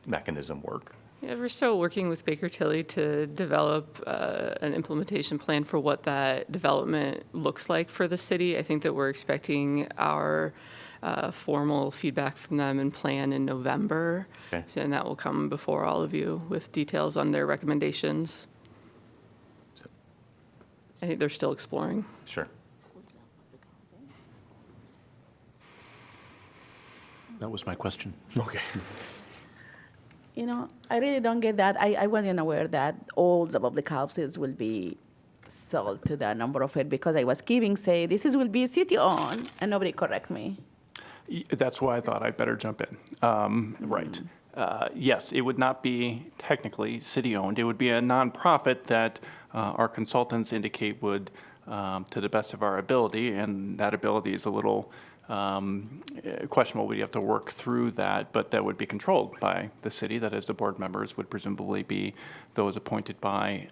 mechanism work? Yeah, we're still working with Baker Tilly to develop an implementation plan for what that development looks like for the city. I think that we're expecting our formal feedback from them and plan in November. Okay. So, and that will come before all of you with details on their recommendations. I think they're still exploring. Sure. That was my question. Okay. You know, I really don't get that. I wasn't aware that all the public houses will be sold to that number of it, because I was giving, say, will be city-owned, and nobody correct me. That's why I thought I'd better jump in. Right. Yes, it would not be technically city-owned. It would be a nonprofit that our consultants indicate would, to the best of our ability, and that ability is a little questionable. We'd have to work through that, but that would be controlled by the city. That is, the board members would presumably be those appointed by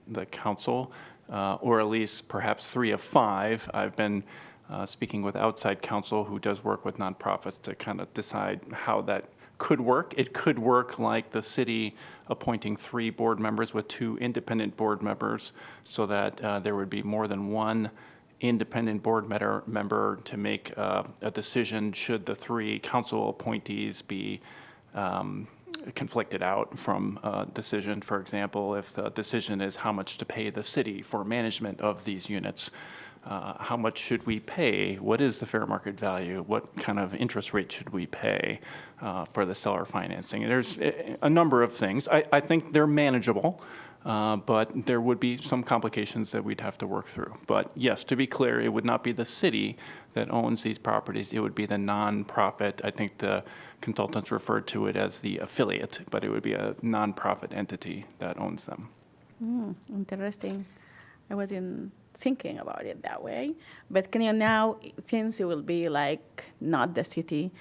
the council, or at least perhaps 3 of 5. I've been speaking with outside counsel who does work with nonprofits to kind of decide how that could work. It could work like the city appointing 3 board members with 2 independent board members, so that there would be more than one independent board member to make a decision should the 3 council appointees be conflicted out from a decision. For example, if the decision is how much to pay the city for management of these units, how much should we pay? What is the fair market value? What kind of interest rate should we pay for the seller financing? There's a number of things. I think they're manageable, but there would be some complications that we'd have to work through. But yes, to be clear, it would not be the city that owns these properties. It would be the nonprofit. I think the consultants referred to it as the affiliate, but it would be a nonprofit entity that owns them. Interesting. I wasn't thinking about it that way. But can you now, since it will be like not the city,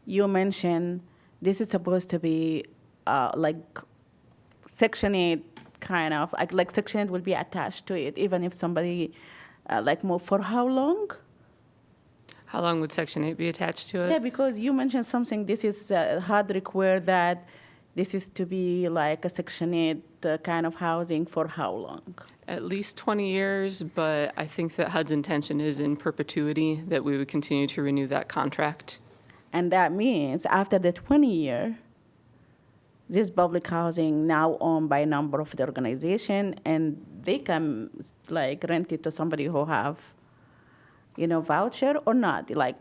you mentioned this is supposed to be like Section 8 kind of, like Section 8 will be attached to it, even if somebody like move for how long? How long would Section 8 be attached to it? Yeah, because you mentioned something, this is HUD require that this is to be like a Section 8 kind of housing for how long? At least 20 years, but I think that HUD's intention is in perpetuity, that we would continue to renew that contract. And that means after the 20 year, this public housing now owned by a number of the organization, and they can like rent it to somebody who have, voucher or not. Like,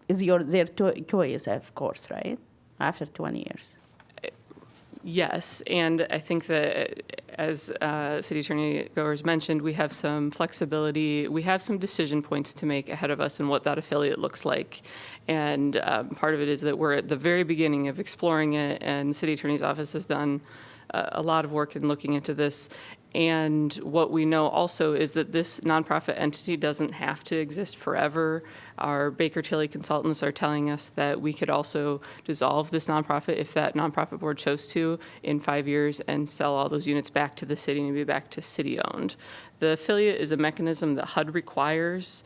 is their choice, of course, right? After 20 years. Yes, and I think that as City Attorney Goers mentioned, we have some flexibility. We have some decision points to make ahead of us and what that affiliate looks like. And part of it is that we're at the very beginning of exploring it, and the City Attorney's Office has done a lot of work in looking into this. And what we know also is that this nonprofit entity doesn't have to exist forever. Our Baker Tilly consultants are telling us that we could also dissolve this nonprofit if that nonprofit board chose to in 5 years and sell all those units back to the city and be back to city-owned. The affiliate is a mechanism that HUD requires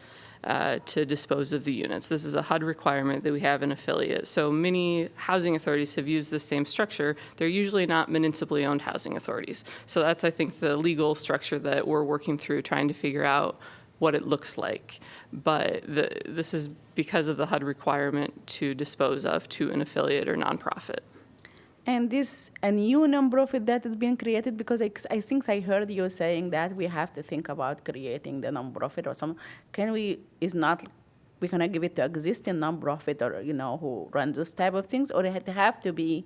to dispose of the units. This is a HUD requirement that we have in affiliate. So many housing authorities have used the same structure. They're usually not municipally owned housing authorities. So that's, I think, the legal structure that we're working through, trying to figure out what it looks like. But this is because of the HUD requirement to dispose of to an affiliate or nonprofit. And this a new nonprofit that is being created, because I think I heard you saying that we have to think about creating the nonprofit or something. We're gonna give it to existing nonprofit or who run those type of things, or it have to be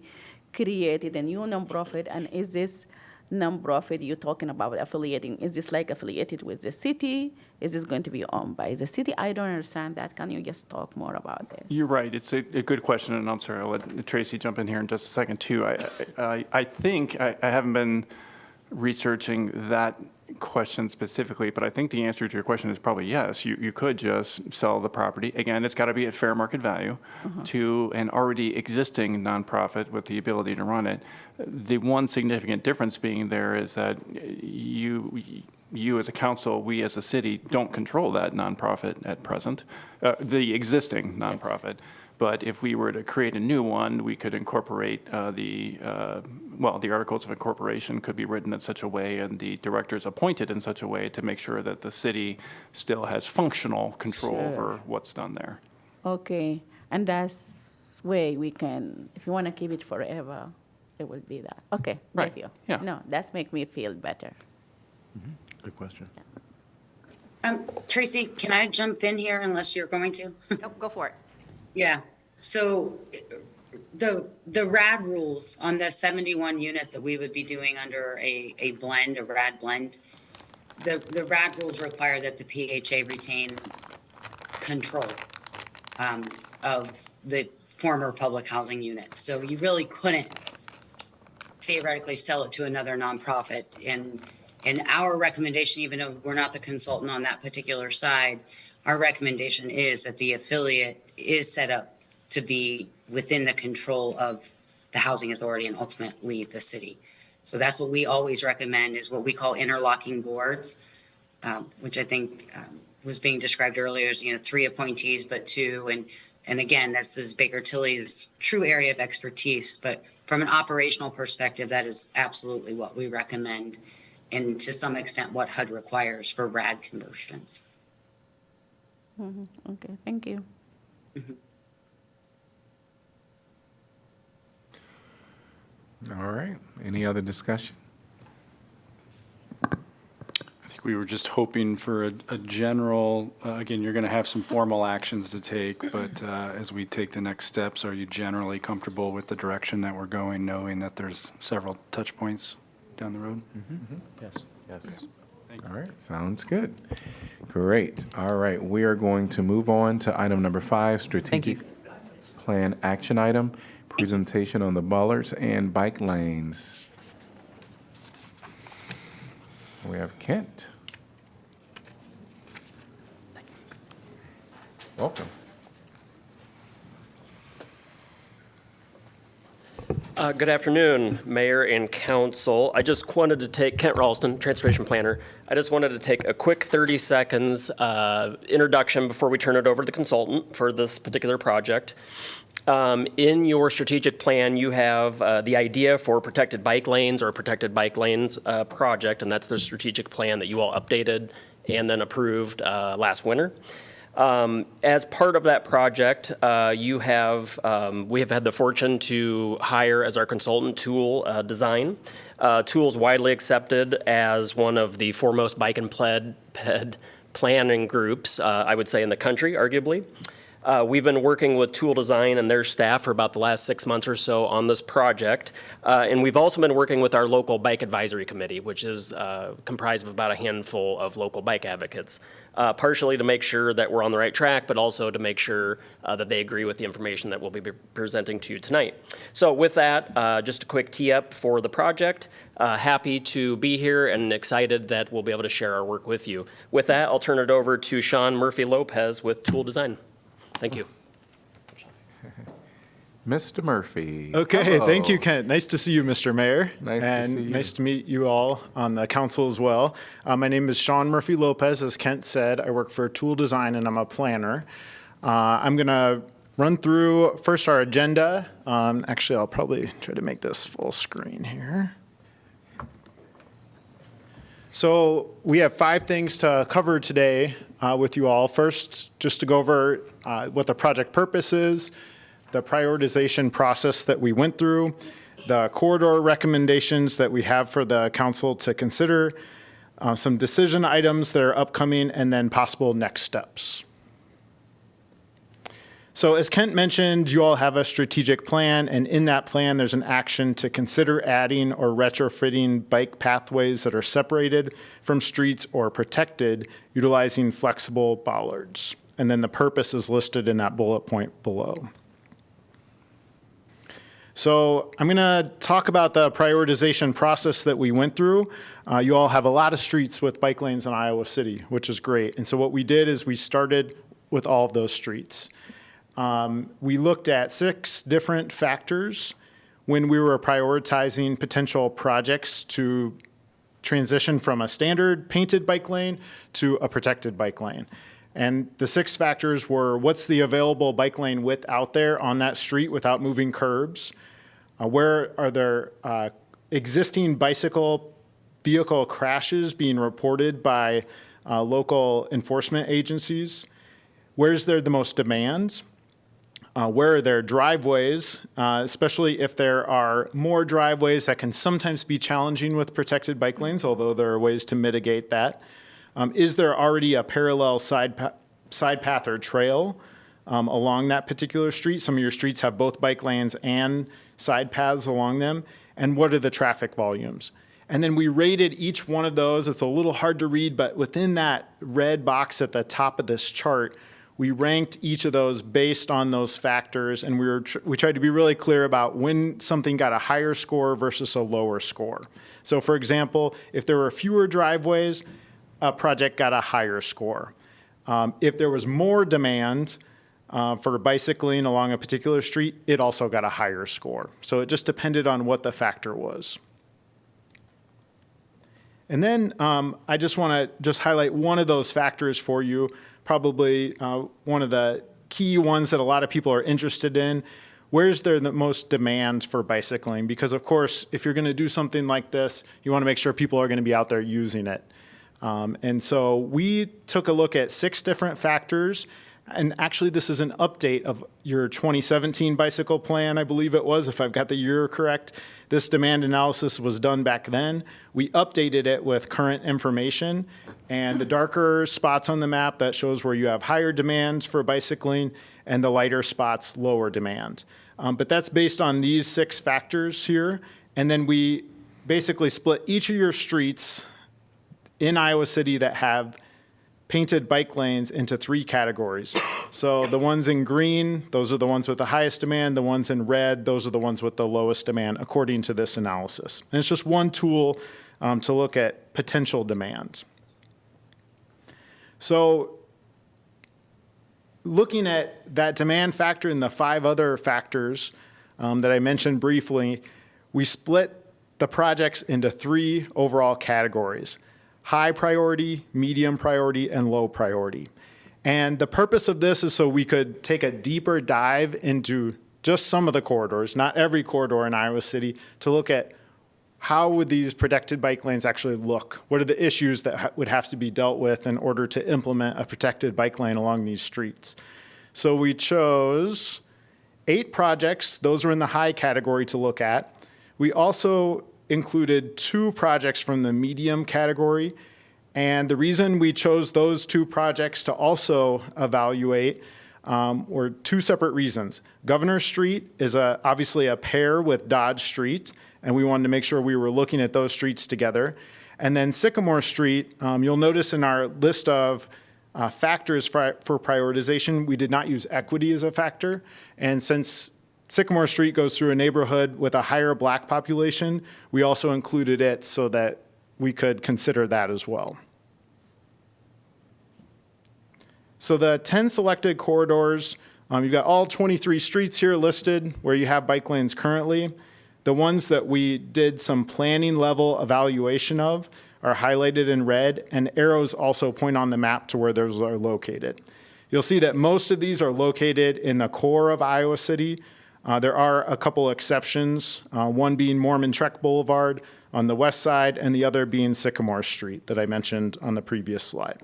created a new nonprofit? And is this nonprofit you're talking about affiliating, is this like affiliated with the city? Is this going to be owned by the city? I don't understand that. Can you just talk more about this? You're right. It's a good question, and I'm sorry, I'll let Tracy jump in here in just a second, too. I think, I haven't been researching that question specifically, but I think the answer to your question is probably yes. You could just sell the property. Again, it's got to be at fair market value to an already existing nonprofit with the ability to run it. The one significant difference being there is that you as a council, we as a city don't control that nonprofit at present, the existing nonprofit. But if we were to create a new one, we could incorporate the articles of incorporation could be written in such a way and the directors appointed in such a way to make sure that the city still has functional control over what's done there. Okay, and that's way we can, if you want to keep it forever, it will be that. Okay, Right, thank you. yeah. No, that's make me feel better. Good question. Tracy, can I jump in here unless you're going to? Nope, go for it. Yeah, so the RAD rules on the 71 units that we would be doing under a RAD blend, the RAD rules require that the PHA retain control of the former public housing units. So you really couldn't theoretically sell it to another nonprofit. And our recommendation, even though we're not the consultant on that particular side, our recommendation is that the affiliate is set up to be within the control of the housing authority and ultimately the city. So that's what we always recommend, is what we call interlocking boards, which I think was being described earlier as, 3 appointees, but 2. And again, this is Baker Tilly's true area of expertise. But from an operational perspective, that is absolutely what we recommend, and to some extent what HUD requires for RAD conversions. Okay, thank you. All right. Any other discussion? I think we were just hoping for a general, again, you're going to have some formal actions to take, but as we take the next steps, are you generally comfortable with the direction that we're going, knowing that there's several touch points down the road? Yes. Yes. All right, sounds good. Great. All right, we are going to move on to item number 5, strategic plan action item, presentation on the Bollards and bike lanes. We have Kent. Welcome. Good afternoon, Mayor and Council. I just wanted to take, Kent Ralston, Transportation Planner. I just wanted to take a quick 30 seconds introduction before we turn it over to the consultant for this particular project. In your strategic plan, you have the idea for protected bike lanes or protected bike lanes project, and that's the strategic plan that you all updated and then approved last winter. As part of that project, we have had the fortune to hire as our consultant Tool Design. Tool's widely accepted as one of the foremost bike and ped planning groups, I would say, in the country, arguably. We've been working with Tool Design and their staff for about the last 6 months or so on this project. And we've also been working with our local bike advisory committee, which is comprised of about a handful of local bike advocates, partially to make sure that we're on the right track, but also to make sure that they agree with the information that we'll be presenting to you tonight. So with that, just a quick tee up for the project. Happy to be here and excited that we'll be able to share our work with you. With that, I'll turn it over to Sean Murphy-Lopez with Tool Design. Thank you. Mr. Murphy. Okay, Hello. thank you, Kent. Nice to see you, Mr. Mayor. Nice to see you. Nice to meet you all on the council as well. My name is Sean Murphy Lopez. As Kent said, I work for Tool Design and I'm a planner. I'm going to run through first our agenda. Actually, I'll probably try to make this full screen here. So we have 5 things to cover today with you all. First, just to go over what the project purpose is, the prioritization process that we went through, the corridor recommendations that we have for the council to consider, some decision items that are upcoming, and then possible next steps. So as Kent mentioned, you all have a strategic plan, and in that plan, there's an action to consider adding or retrofitting bike pathways that are separated from streets or protected utilizing flexible bollards. And then the purpose is listed in that bullet point below. So I'm going to talk about the prioritization process that we went through. You all have a lot of streets with bike lanes in Iowa City, which is great. And so what we did is we started with all of those streets. We looked at 6 different factors when we were prioritizing potential projects to transition from a standard painted bike lane to a protected bike lane. And the 6 factors were: what's the available bike lane width out there on that street without moving curbs? Where are there existing bicycle vehicle crashes being reported by local enforcement agencies? Where's there the most demand? Where are there driveways, especially if there are more driveways that can sometimes be challenging with protected bike lanes, although there are ways to mitigate that. Is there already a parallel side path or trail along that particular street? Some of your streets have both bike lanes and side paths along them. And what are the traffic volumes? And then we rated each one of those. It's a little hard to read, but within that red box at the top of this chart, we ranked each of those based on those factors, and we tried to be really clear about when something got a higher score versus a lower score. So for example, if there were fewer driveways, a project got a higher score. If there was more demand for bicycling along a particular street, it also got a higher score. So it just depended on what the factor was. And then I just want to highlight one of those factors for you, probably one of the key ones that a lot of people are interested in. Where's there the most demand for bicycling? Because of course, if you're going to do something like this, you want to make sure people are going to be out there using it. And so we took a look at 6 different factors. And actually, this is an update of your 2017 bicycle plan, I believe it was, if I've got the year correct. This demand analysis was done back then. We updated it with current information. And the darker spots on the map, that shows where you have higher demand for bicycling, and the lighter spots, lower demand. But that's based on these 6 factors here. And then we basically split each of your streets in Iowa City that have painted bike lanes into 3 categories. So the ones in green, those are the ones with the highest demand. The ones in red, those are the ones with the lowest demand, according to this analysis. And it's just one tool to look at potential demand. So looking at that demand factor and the 5 other factors that I mentioned briefly, we split the projects into 3 overall categories: high priority, medium priority, and low priority. And the purpose of this is so we could take a deeper dive into just some of the corridors, not every corridor in Iowa City, to look at how would these protected bike lanes actually look? What are the issues that would have to be dealt with in order to implement a protected bike lane along these streets? So we chose 8 projects. Those are in the high category to look at. We also included 2 projects from the medium category. And the reason we chose those 2 projects to also evaluate were 2 separate reasons. Governor Street is obviously a pair with Dodge Street, and we wanted to make sure we were looking at those streets together. And then Sycamore Street, you'll notice in our list of factors for prioritization, we did not use equity as a factor. And since Sycamore Street goes through a neighborhood with a higher Black population, we also included it so that we could consider that as well. So the 10 selected corridors, you've got all 23 streets here listed where you have bike lanes currently. The ones that we did some planning level evaluation of are highlighted in red, and arrows also point on the map to where those are located. You'll see that most of these are located in the core of Iowa City. There are a couple exceptions, one being Mormon Trek Boulevard on the west side, and the other being Sycamore Street that I mentioned on the previous slide.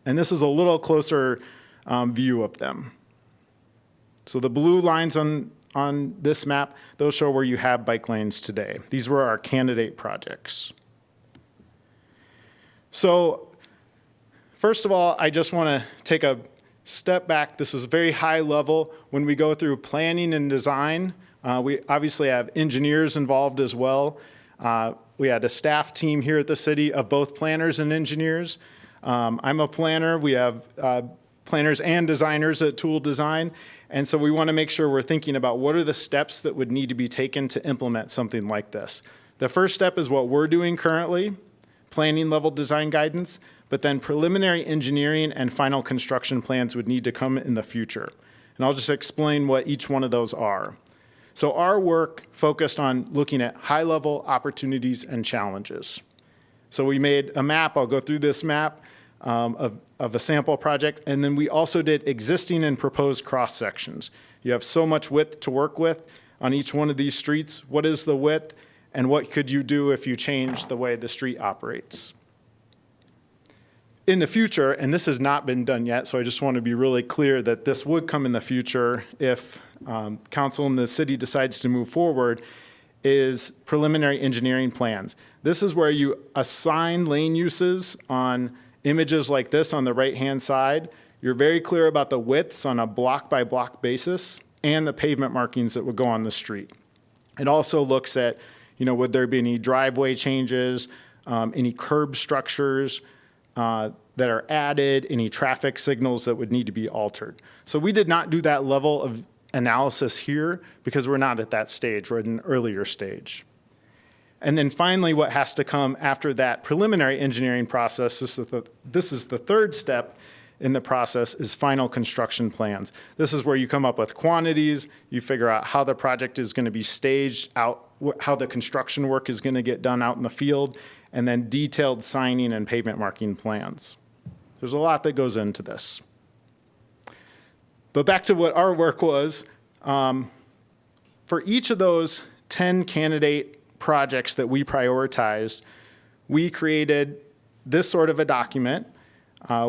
And this is a little closer view of them. So the blue lines on this map, those show where you have bike lanes today. These were our candidate projects. So first of all, I just want to take a step back, this is very high level. When we go through planning and design, we obviously have engineers involved as well. We had a staff team here at the city of both planners and engineers. I'm a planner. We have planners and designers at Tool Design. And so we want to make sure we're thinking about what are the steps that would need to be taken to implement something like this. The first step is what we're doing currently, planning level design guidance, but then preliminary engineering and final construction plans would need to come in the future. And I'll just explain what each one of those are. So our work focused on looking at high-level opportunities and challenges. So we made a map. I'll go through this map of a sample project. And then we also did existing and proposed cross-sections. You have so much width to work with on each one of these streets. What is the width? And what could you do if you change the way the street operates? In the future, and this has not been done yet, so I just want to be really clear that this would come in the future if council and the city decides to move forward, is preliminary engineering plans. This is where you assign lane uses on images like this on the right-hand side. You're very clear about the widths on a block-by-block basis and the pavement markings that would go on the street. It also looks at, would there be any driveway changes, any curb structures that are added, any traffic signals that would need to be altered. So we did not do that level of analysis here because we're not at that stage. We're at an earlier stage. And then finally, what has to come after that preliminary engineering process, this is the third step in the process, is final construction plans. This is where you come up with quantities, you figure out how the project is going to be staged out, how the construction work is going to get done out in the field, and then detailed signing and pavement marking plans. There's a lot that goes into this. But back to what our work was, for each of those 10 candidate projects that we prioritized, we created this sort of a document.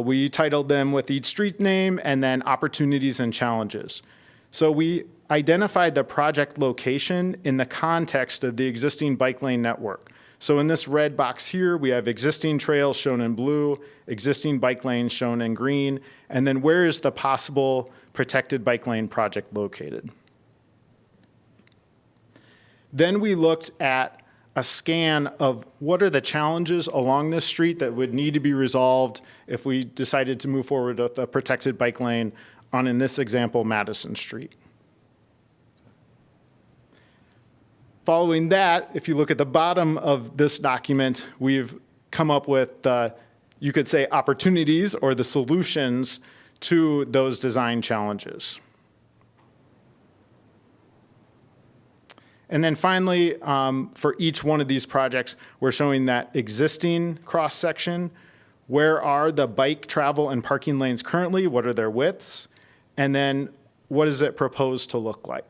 We titled them with each street name and then opportunities and challenges. So we identified the project location in the context of the existing bike lane network. So in this red box here, we have existing trails shown in blue, existing bike lanes shown in green, and then where is the possible protected bike lane project located? Then we looked at a scan of what are the challenges along this street that would need to be resolved if we decided to move forward with a protected bike lane on, in this example, Madison Street. Following that, if you look at the bottom of this document, we've come up with, you could say, opportunities or the solutions to those design challenges. And then finally, for each one of these projects, we're showing that existing cross-section. Where are the bike travel and parking lanes currently? What are their widths? And then what is it proposed to look like?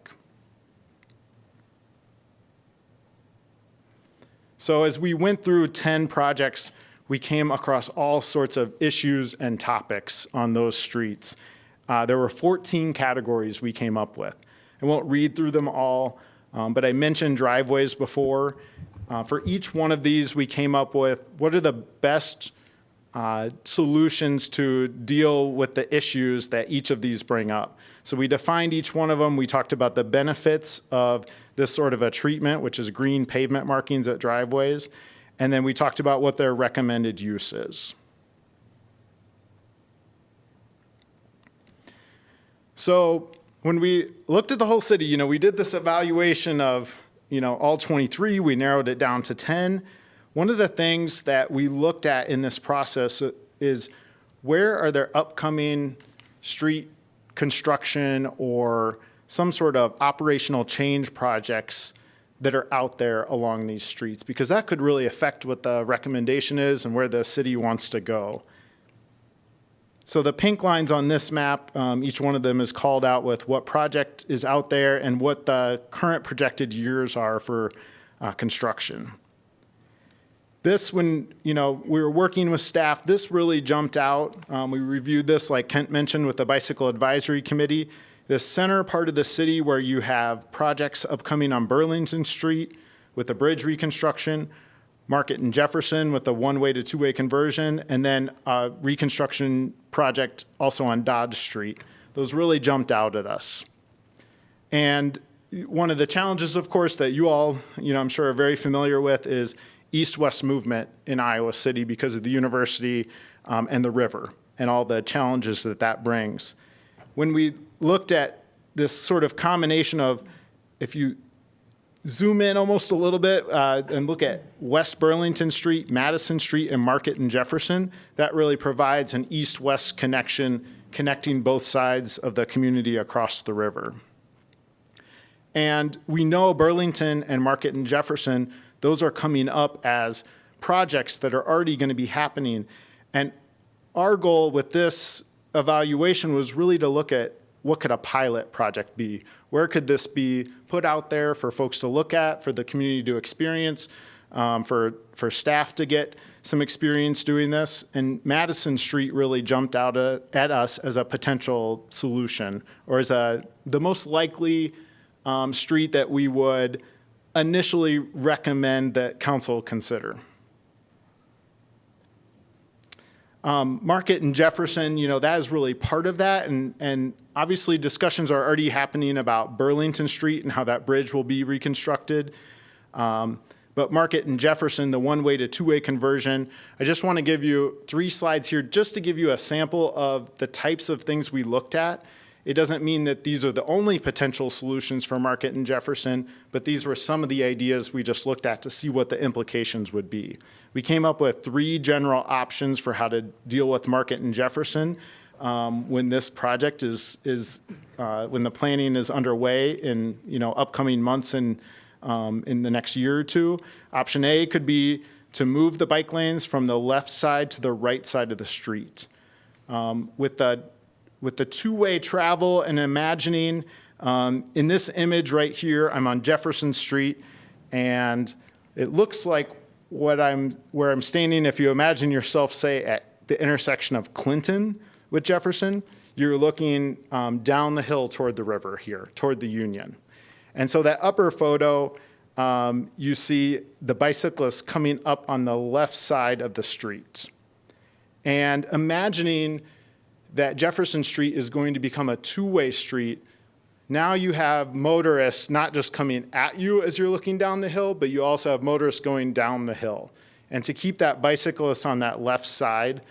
So as we went through 10 projects, we came across all sorts of issues and topics on those streets. There were 14 categories we came up with. I won't read through them all, but I mentioned driveways before. For each one of these, we came up with what are the best solutions to deal with the issues that each of these bring up. So we defined each one of them. We talked about the benefits of this sort of a treatment, which is green pavement markings at driveways. And then we talked about what their recommended use is. So when we looked at the whole city, we did this evaluation of, all 23. We narrowed it down to 10. One of the things that we looked at in this process is where are there upcoming street construction or some sort of operational change projects that are out there along these streets, because that could really affect what the recommendation is and where the city wants to go. So the pink lines on this map, each one of them is called out with what project is out there and what the current projected years are for construction. This, when we were working with staff, this really jumped out. We reviewed this, like Kent mentioned, with the Bicycle Advisory Committee. The center part of the city where you have projects upcoming on Burlington Street with the bridge reconstruction, Market and Jefferson with the one-way to two-way conversion, and then a reconstruction project also on Dodge Street. Those really jumped out at us. And one of the challenges, of course, that you all, I'm sure are very familiar with is east-west movement in Iowa City because of the university and the river and all the challenges that that brings. When we looked at this sort of combination of, if you zoom in almost a little bit and look at West Burlington Street, Madison Street, and Market and Jefferson, that really provides an east-west connection connecting both sides of the community across the river. And we know Burlington and Market and Jefferson, those are coming up as projects that are already going to be happening. And our goal with this evaluation was really to look at what could a pilot project be? Where could this be put out there for folks to look at, for the community to experience, for staff to get some experience doing this? And Madison Street really jumped out at us as a potential solution, or as the most likely street that we would initially recommend that council consider. Market and Jefferson, that is really part of that. And obviously discussions are already happening about Burlington Street and how that bridge will be reconstructed. But Market and Jefferson, the one-way to two-way conversion, I just want to give you 3 slides here just to give you a sample of the types of things we looked at. It doesn't mean that these are the only potential solutions for Market and Jefferson, but these were some of the ideas we just looked at to see what the implications would be. We came up with 3 general options for how to deal with Market and Jefferson when this project when the planning is underway in upcoming months and in the next year or 2. Option A could be to move the bike lanes from the left side to the right side of the street. With the two-way travel and imagining, in this image right here, I'm on Jefferson Street, and it looks like where I'm standing, if you imagine yourself, say, at the intersection of Clinton with Jefferson, you're looking down the hill toward the river here, toward the Union. And so that upper photo, you see the bicyclists coming up on the left side of the street. And imagining that Jefferson Street is going to become a two-way street. Now you have motorists not just coming at you as you're looking down the hill, but you also have motorists going down the hill. And to keep that bicyclist on that left side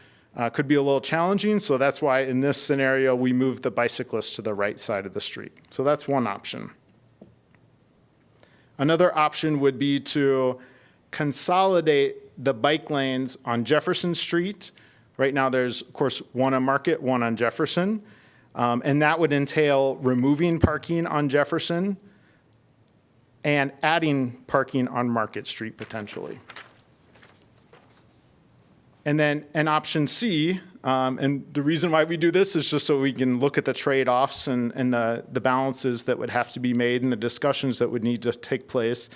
could be a little challenging, so that's why in this scenario we moved the bicyclist to the right side of the street. So that's one option. Another option would be to consolidate the bike lanes on Jefferson Street. Right now, there's, of course, one on Market, one on Jefferson. And that would entail removing parking on Jefferson and adding parking on Market Street, potentially. And then an option C, and the reason why we do this is just so we can look at the trade-offs and the balances that would have to be made and the discussions that would need to take place.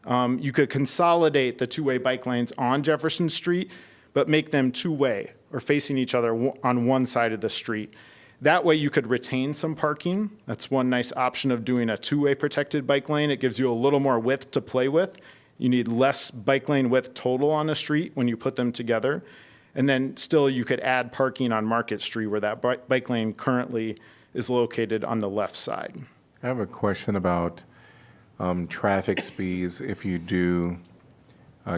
You could consolidate the two-way bike lanes on Jefferson Street, but make them two-way or facing each other on one side of the street. That way you could retain some parking. That's one nice option of doing a two-way protected bike lane. It gives you a little more width to play with. You need less bike lane width total on a street when you put them together. And then still you could add parking on Market Street where that bike lane currently is located on the left side. I have a question about traffic speeds if you do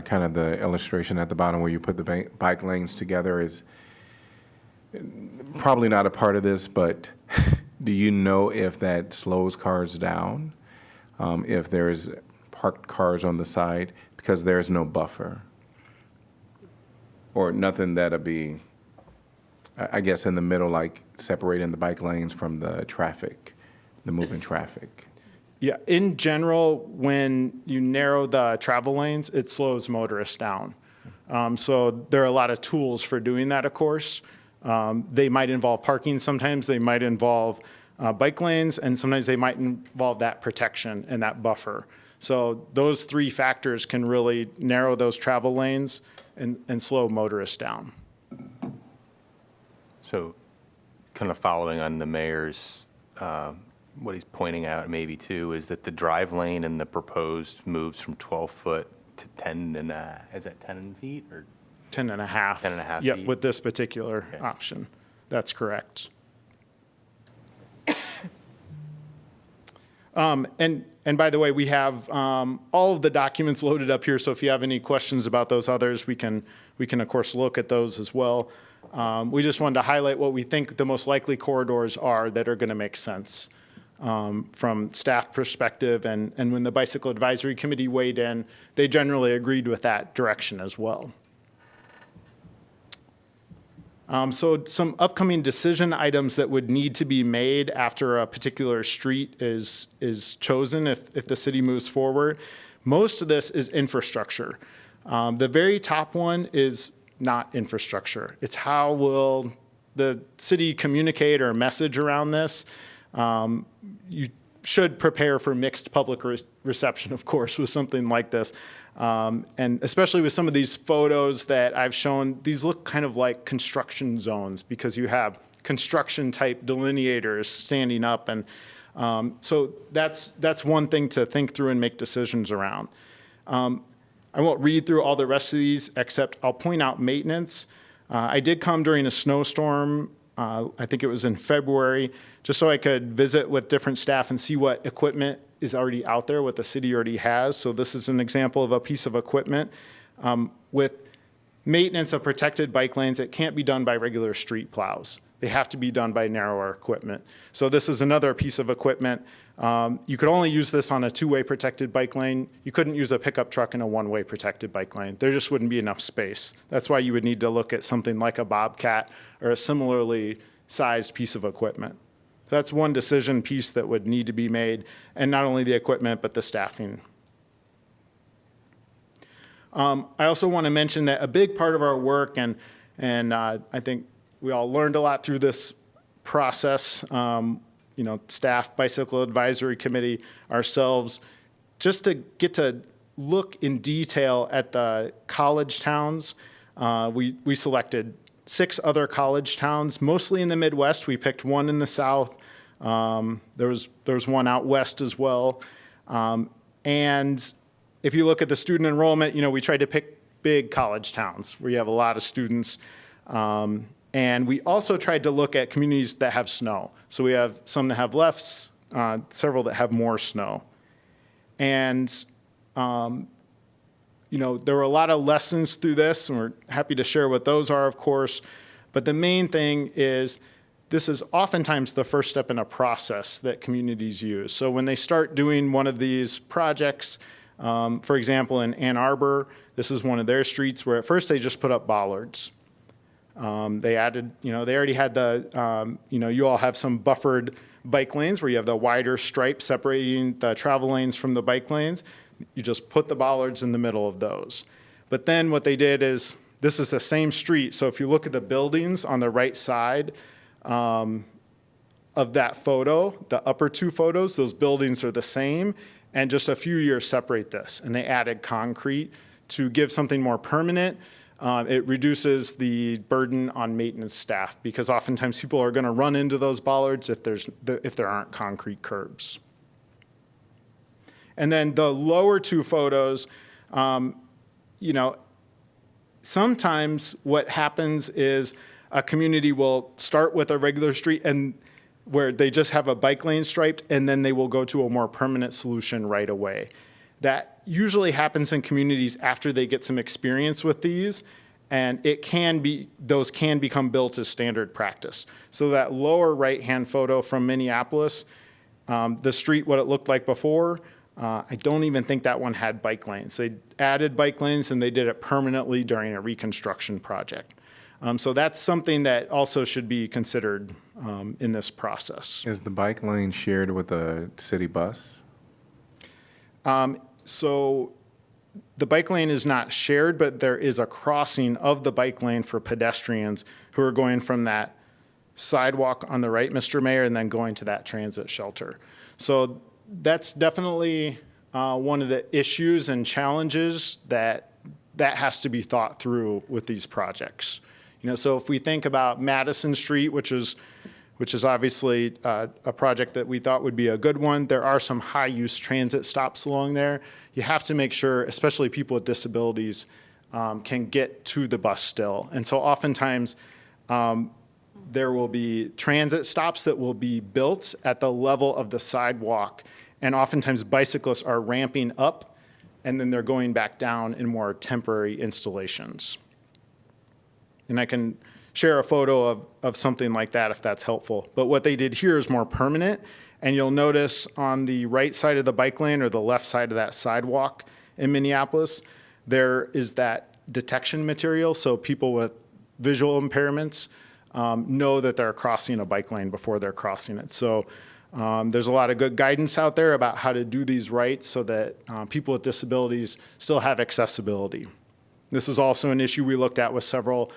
kind of the illustration at the bottom where you put the bike lanes together is probably not a part of this, but do you know if that slows cars down, if there's parked cars on the side, because there's no buffer? Or nothing that'll be, I guess, in the middle, like separating the bike lanes from the traffic, the moving traffic? Yeah, in general, when you narrow the travel lanes, it slows motorists down. So there are a lot of tools for doing that, of course. They might involve parking sometimes, they might involve bike lanes, and sometimes they might involve that protection and that buffer. So those 3 factors can really narrow those travel lanes and slow motorists down. So kind of following on the mayor's what he's pointing out maybe too is that the drive lane and the proposed moves from 12 foot 10 and is that 10 feet or 10 and a half. 10 and a half Yep, feet? with this particular Okay. option. That's correct. And by the way, we have all of the documents loaded up here, so if you have any questions about those others, we can of course look at those as well. We just wanted to highlight what we think the most likely corridors are that are going to make sense from staff perspective. And when the Bicycle Advisory Committee weighed in, they generally agreed with that direction as well. So some upcoming decision items that would need to be made after a particular street is chosen if the city moves forward. Most of this is infrastructure. The very top one is not infrastructure. It's how will the city communicate or message around this. You should prepare for mixed public reception, of course, with something like this. And especially with some of these photos that I've shown, these look kind of like construction zones because you have construction type delineators standing up. And so that's one thing to think through and make decisions around. I won't read through all the rest of these, except I'll point out maintenance. I did come during a snowstorm. I think it was in February, just so I could visit with different staff and see what equipment is already out there, what the city already has. So this is an example of a piece of equipment. With maintenance of protected bike lanes, it can't be done by regular street plows. They have to be done by narrower equipment. So this is another piece of equipment. You could only use this on a two-way protected bike lane. You couldn't use a pickup truck in a one-way protected bike lane. There just wouldn't be enough space. That's why you would need to look at something like a Bobcat or a similarly sized piece of equipment. So that's one decision piece that would need to be made, and not only the equipment, but the staffing. I also want to mention that a big part of our work, and I think we all learned a lot through this process, staff, Bicycle Advisory Committee, ourselves, just to get to look in detail at the college towns. We selected 6 other college towns, mostly in the Midwest. We picked one in the South. There was one out west as well. And if you look at the student enrollment, we tried to pick big college towns where you have a lot of students. And we also tried to look at communities that have snow. So we have some that have less, several that have more snow. And there were a lot of lessons through this, and we're happy to share what those are, of course. But the main thing is this is oftentimes the first step in a process that communities use. So when they start doing one of these projects, for example, in Ann Arbor, this is one of their streets where at first they just put up bollards. They added, they already had the, you all have some buffered bike lanes where you have the wider stripe separating the travel lanes from the bike lanes. You just put the bollards in the middle of those. But then what they did is, this is the same street, so if you look at the buildings on the right side of that photo, the upper 2 photos, those buildings are the same, and just a few years separate this. And they added concrete to give something more permanent. It reduces the burden on maintenance staff because oftentimes people are going to run into those bollards if there aren't concrete curbs. And then the lower 2 photos, sometimes what happens is a community will start with a regular street and where they just have a bike lane striped, and then they will go to a more permanent solution right away. That usually happens in communities after they get some experience with these, and those can become built as standard practice. So that lower right-hand photo from Minneapolis, the street, what it looked like before, I don't even think that one had bike lanes. They added bike lanes and they did it permanently during a reconstruction project. So that's something that also should be considered in this process. Is the bike lane shared with a city bus? So the bike lane is not shared, but there is a crossing of the bike lane for pedestrians who are going from that sidewalk on the right, Mr. Mayor, and then going to that transit shelter. So that's definitely one of the issues and challenges that has to be thought through with these projects. So if we think about Madison Street, which is which is obviously a project that we thought would be a good one. There are some high-use transit stops along there. You have to make sure, especially people with disabilities, can get to the bus still. And so oftentimes, there will be transit stops that will be built at the level of the sidewalk. And oftentimes bicyclists are ramping up and then they're going back down in more temporary installations. And I can share a photo of something like that if that's helpful. But what they did here is more permanent. And you'll notice on the right side of the bike lane or the left side of that sidewalk in Minneapolis, there is that detection material. So people with visual impairments know that they're crossing a bike lane before they're crossing it. So there's a lot of good guidance out there about how to do these right so that people with disabilities still have accessibility. This is also an issue we looked at with several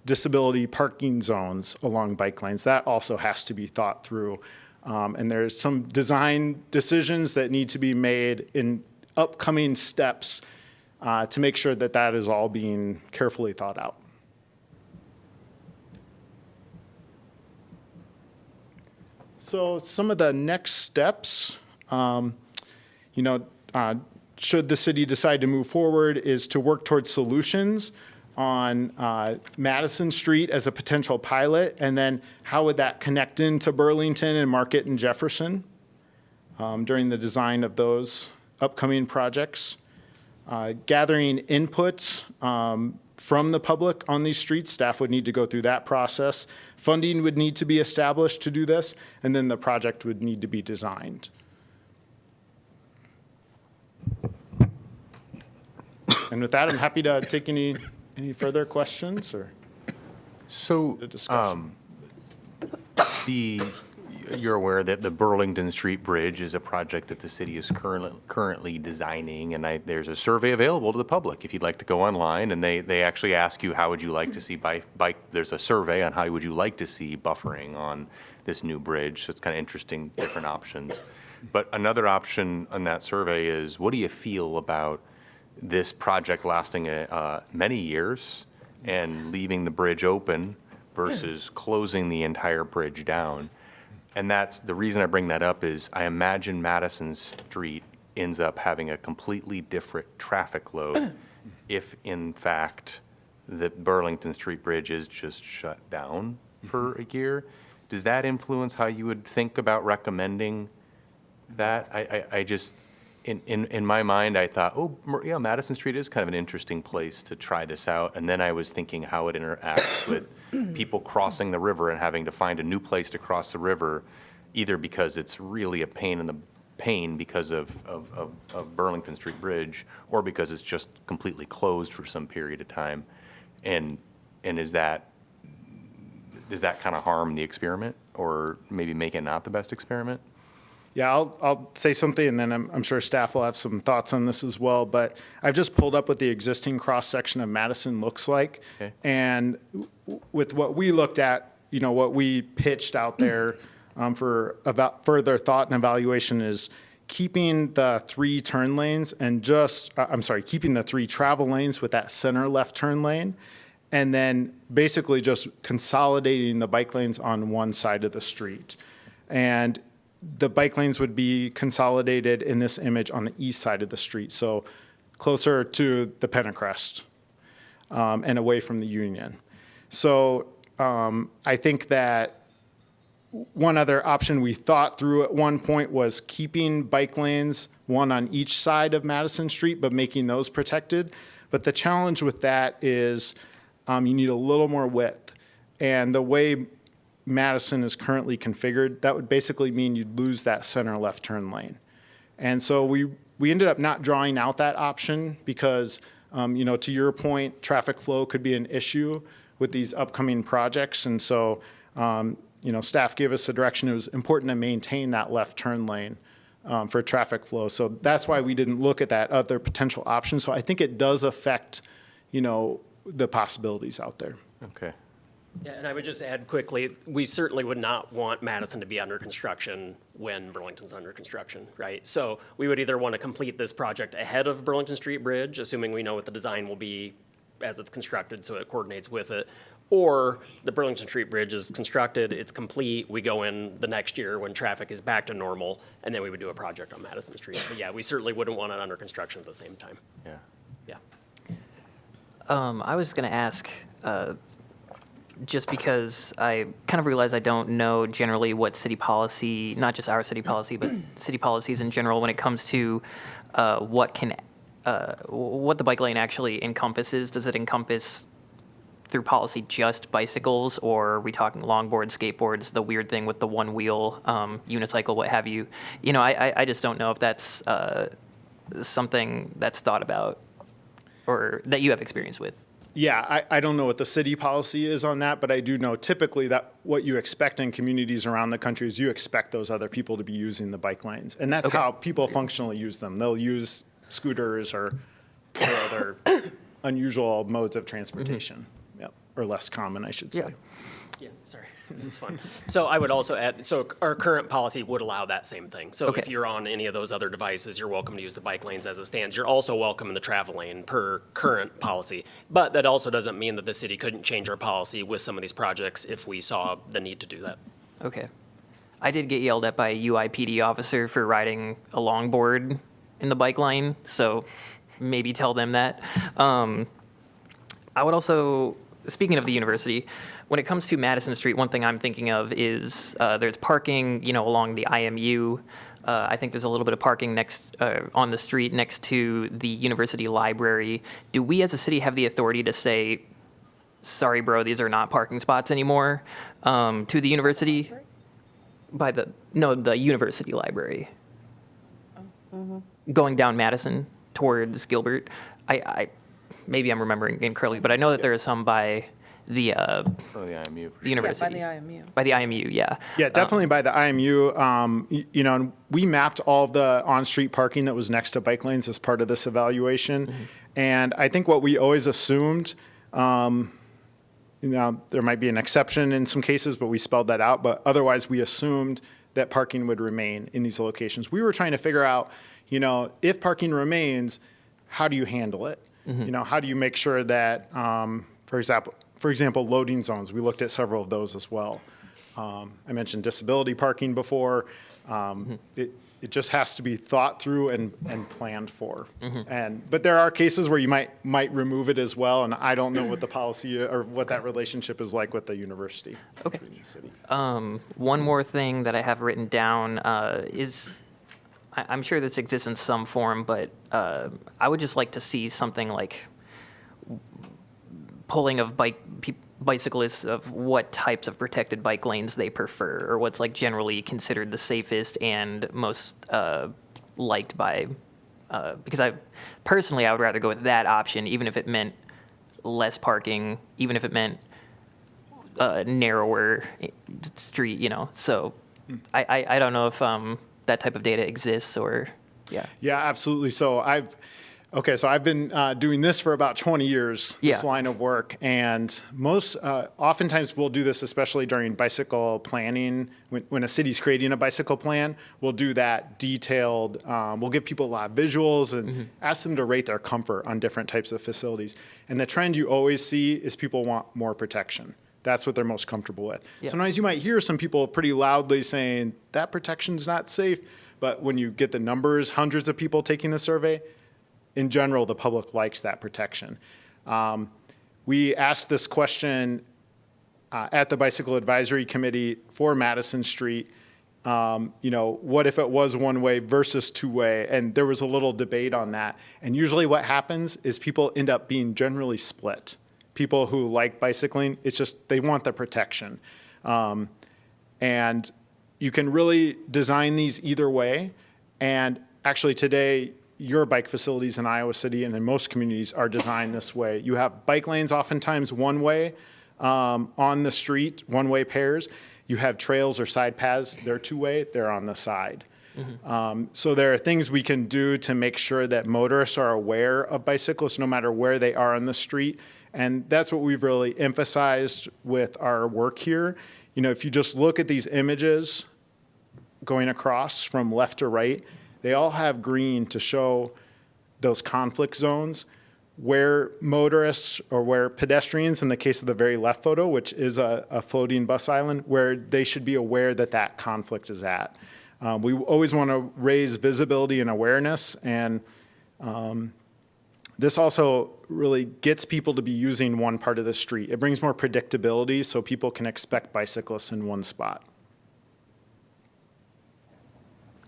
disability parking zones along bike lanes. That also has to be thought through. And there's some design decisions that need to be made in upcoming steps to make sure that that is all being carefully thought out. So some of the next steps, should the city decide to move forward, is to work towards solutions on Madison Street as a potential pilot, and then how would that connect into Burlington and Market and Jefferson during the design of those upcoming projects. Gathering input from the public on these streets, staff would need to go through that process. Funding would need to be established to do this, and then the project would need to be designed. And with that, I'm happy to take any further questions or So, the discussion. You're aware that the Burlington Street Bridge is a project that the city is currently designing, and there's a survey available to the public if you'd like to go online, and they actually ask you how would you like to see bike. There's a survey on how would you like to see buffering on this new bridge. So it's kind of interesting, different options. But another option on that survey is, what do you feel about this project lasting many years and leaving the bridge open versus closing the entire bridge down? And that's the reason I bring that up is I imagine Madison Street ends up having a completely different traffic load if, in fact, the Burlington Street Bridge is just shut down for a year. Does that influence how you would think about recommending that? I just, in my mind, I thought, oh, yeah, Madison Street is kind of an interesting place to try this out. And then I was thinking how it interacts with people crossing the river and having to find a new place to cross the river, either because it's really a pain in the pain because of Burlington Street Bridge, or because it's just completely closed for some period of time. And does that kind of harm the experiment, or maybe make it not the best experiment? Yeah, I'll say something, and then I'm sure staff will have some thoughts on this as well. But I've just pulled up what the existing cross-section of Madison looks like. Okay. And with what we looked at, what we pitched out there for further thought and evaluation is keeping the 3 turn lanes and keeping the 3 travel lanes with that center left turn lane, and then basically just consolidating the bike lanes on one side of the street. And the bike lanes would be consolidated in this image on the east side of the street, so closer to the Pentecrest and away from the Union. So I think that one other option we thought through at one point was keeping bike lanes, one on each side of Madison Street, but making those protected. But the challenge with that is you need a little more width. And the way Madison is currently configured, that would basically mean you'd lose that center left turn lane. And so we ended up not drawing out that option because, to your point, traffic flow could be an issue with these upcoming projects. And so, staff gave us a direction. It was important to maintain that left turn lane for traffic flow. So that's why we didn't look at that other potential option. So I think it does affect, the possibilities out there. Okay. Yeah, and I would just add quickly, we certainly would not want Madison to be under construction when Burlington's under construction, right? So we would either want to complete this project ahead of Burlington Street Bridge, assuming we know what the design will be as it's constructed so it coordinates with it, Or the Burlington Street Bridge is constructed, it's complete, we go in the next year when traffic is back to normal, and then we would do a project on Madison Street. But yeah, we certainly wouldn't want it under construction at the same time. Yeah. Yeah. I was going to ask, just because I kind of realize I don't know generally what city policy, not just our city policy, but city policies in general when it comes to what the bike lane actually encompasses. Does it encompass through policy just bicycles, or are we talking longboards, skateboards, the weird thing with the one wheel, unicycle, what have you? You know, I just don't know if that's something that's thought about or that you have experience with. Yeah, I don't know what the city policy is on that, but I do know typically that what you expect in communities around the country is you expect those other people to be using the bike lanes. And that's how people functionally use them. They'll use scooters or other unusual modes of transportation. Yep, or less common, I should say. Yeah, sorry, this is fun. So I would also add, so our current policy would allow that same thing. So if you're on any of those other devices, you're welcome to use the bike lanes as it stands. You're also welcome in the travel lane per current policy. But that also doesn't mean that the city couldn't change our policy with some of these projects if we saw the need to do that. Okay. I did get yelled at by a UIPD officer for riding a longboard in the bike lane, so maybe tell them that. I would also, speaking of the university, when it comes to Madison Street, one thing I'm thinking of is there's parking, you know, along the IMU. I think there's a little bit of parking next on the street next to the university library. Do we as a city have the authority to say, sorry, bro, these are not parking spots anymore, to the university? The university library. Going down Madison towards Gilbert. I maybe I'm remembering incorrectly, but I know that there is some by the IMU. The university. Yeah, by the IMU. By the IMU, yeah. Yeah, definitely by the IMU. You know, and we mapped all of the on-street parking that was next to bike lanes as part of this evaluation. And I think what we always assumed, you know, there might be an exception in some cases, but we spelled that out. But otherwise, we assumed that parking would remain in these locations. We were trying to figure out, you know, if parking remains, how do you handle it? You know, how do you make sure that, for example, loading zones, we looked at several of those as well. I mentioned disability parking before. It just has to be thought through and planned for. But there are cases where you might remove it as well, and I don't know what the policy or what that relationship is like with the university. Okay. One more thing that I have written down is, I'm sure this exists in some form, but I would just like to see something like polling of bicyclists of what types of protected bike lanes they prefer, or what's like generally considered the safest and most liked by, because I would rather go with that option, even if it meant less parking, even if it meant narrower street, you know. So I don't know if that type of data exists or, yeah. Yeah, absolutely. So I've been doing this for about 20 years, this line of work, and oftentimes we'll do this, especially during bicycle planning. When a city's creating a bicycle plan, we'll do that detailed. We'll give people a lot of visuals and ask them to rate their comfort on different types of facilities. And the trend you always see is people want more protection. That's what they're most comfortable with. Yeah. Sometimes you might hear some people pretty loudly saying that protection's not safe, but when you get the numbers, hundreds of people taking the survey, in general, the public likes that protection. We asked this question at the Bicycle Advisory Committee for Madison Street. You know, what if it was one-way versus two-way? And there was a little debate on that. And usually what happens is people end up being generally split. People who like bicycling, it's just they want the protection. And you can really design these either way. And actually today, your bike facilities in Iowa City and in most communities are designed this way. You have bike lanes oftentimes one way on the street, one-way pairs. You have trails or side paths, they're two-way, they're on the side. So there are things we can do to make sure that motorists are aware of bicyclists no matter where they are on the street. And that's what we've really emphasized with our work here. You know, if you just look at these images going across from left to right, they all have green to show those conflict zones. where motorists or where pedestrians, in the case of the very left photo, which is a floating bus island, where they should be aware that that conflict is at. We always want to raise visibility and awareness, and this also really gets people to be using one part of the street. It brings more predictability so people can expect bicyclists in one spot.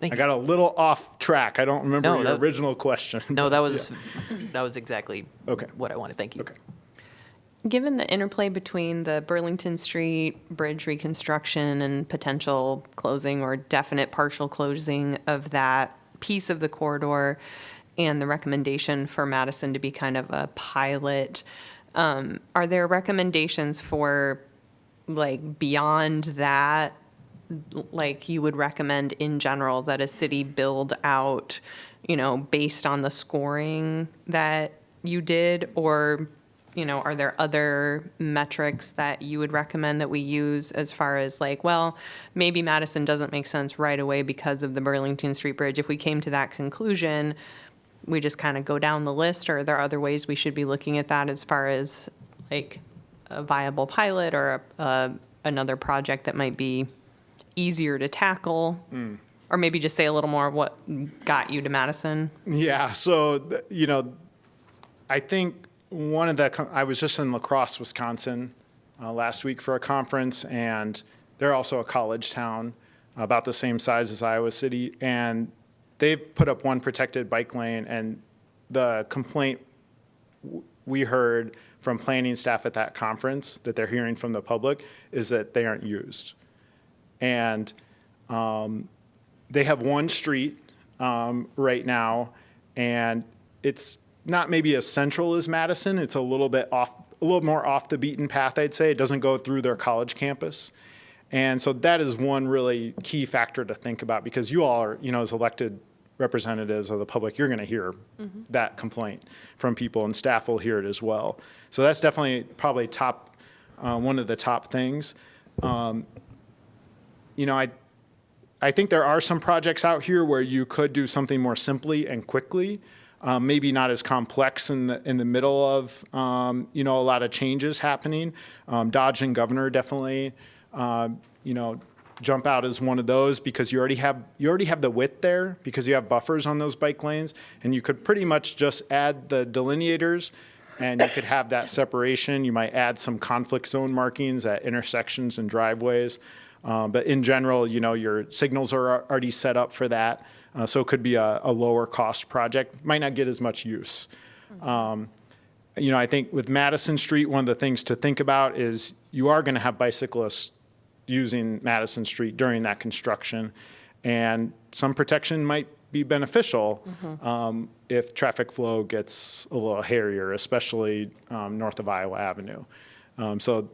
Thank I you. got a little off track. I don't remember No, your that- original question. No, that Yeah. was that was exactly Okay. what I wanted. Thank you. Okay. Given the interplay between the Burlington Street bridge reconstruction and potential closing or definite partial closing of that piece of the corridor and the recommendation for Madison to be kind of a pilot, are there recommendations for, like, beyond that, like you would recommend in general that a city build out, you know, based on the scoring that you did? Or, you know, are there other metrics that you would recommend that we use as far as like, well, maybe Madison doesn't make sense right away because of the Burlington Street Bridge. If we came to that conclusion, we just kind of go down the list, or are there other ways we should be looking at that as far as like a viable pilot or another project that might be easier to tackle? Or maybe just say a little more of what got you to Madison? Yeah, so, you know, I think I was just in La Crosse, Wisconsin last week for a conference, and they're also a college town about the same size as Iowa City, and they've put up one protected bike lane, and the complaint we heard from planning staff at that conference that they're hearing from the public is that they aren't used. And they have one street right now, and it's not maybe as central as Madison. It's a little more off the beaten path, I'd say. It doesn't go through their college campus. And so that is one really key factor to think about, because you all are, you know, as elected representatives of the public, you're going to hear that complaint from people, and staff will hear it as well. So that's definitely probably one of the top things. You know, I think there are some projects out here where you could do something more simply and quickly, maybe not as complex in the middle of, you know, a lot of changes happening. Dodge and Governor definitely, you know, jump out as one of those, because you already have the width there, because you have buffers on those bike lanes, and you could pretty much just add the delineators, and you could have that separation. You might add some conflict zone markings at intersections and driveways. But in general, you know, your signals are already set up for that. So it could be a lower cost project, might not get as much use. You know, I think with Madison Street, one of the things to think about is you are going to have bicyclists using Madison Street during that construction, and some protection might be beneficial if traffic flow gets a little hairier, especially north of Iowa Avenue. So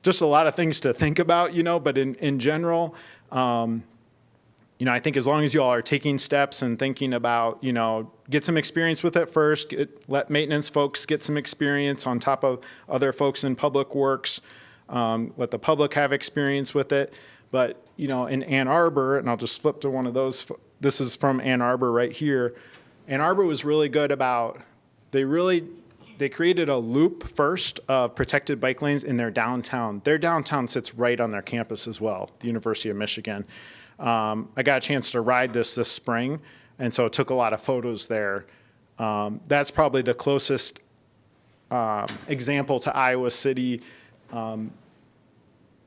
just a lot of things to think about, you know, but in general, you know, I think as long as you all are taking steps and thinking about, you know, get some experience with it first, let maintenance folks get some experience on top of other folks in public works, let the public have experience with it. But, you know, in Ann Arbor, and I'll just flip to one of those, this is from Ann Arbor right here. Ann Arbor was really good about, they created a loop first of protected bike lanes in their downtown. Their downtown sits right on their campus as well, the University of Michigan. I got a chance to ride this spring, and so it took a lot of photos there. That's probably the closest example to Iowa City.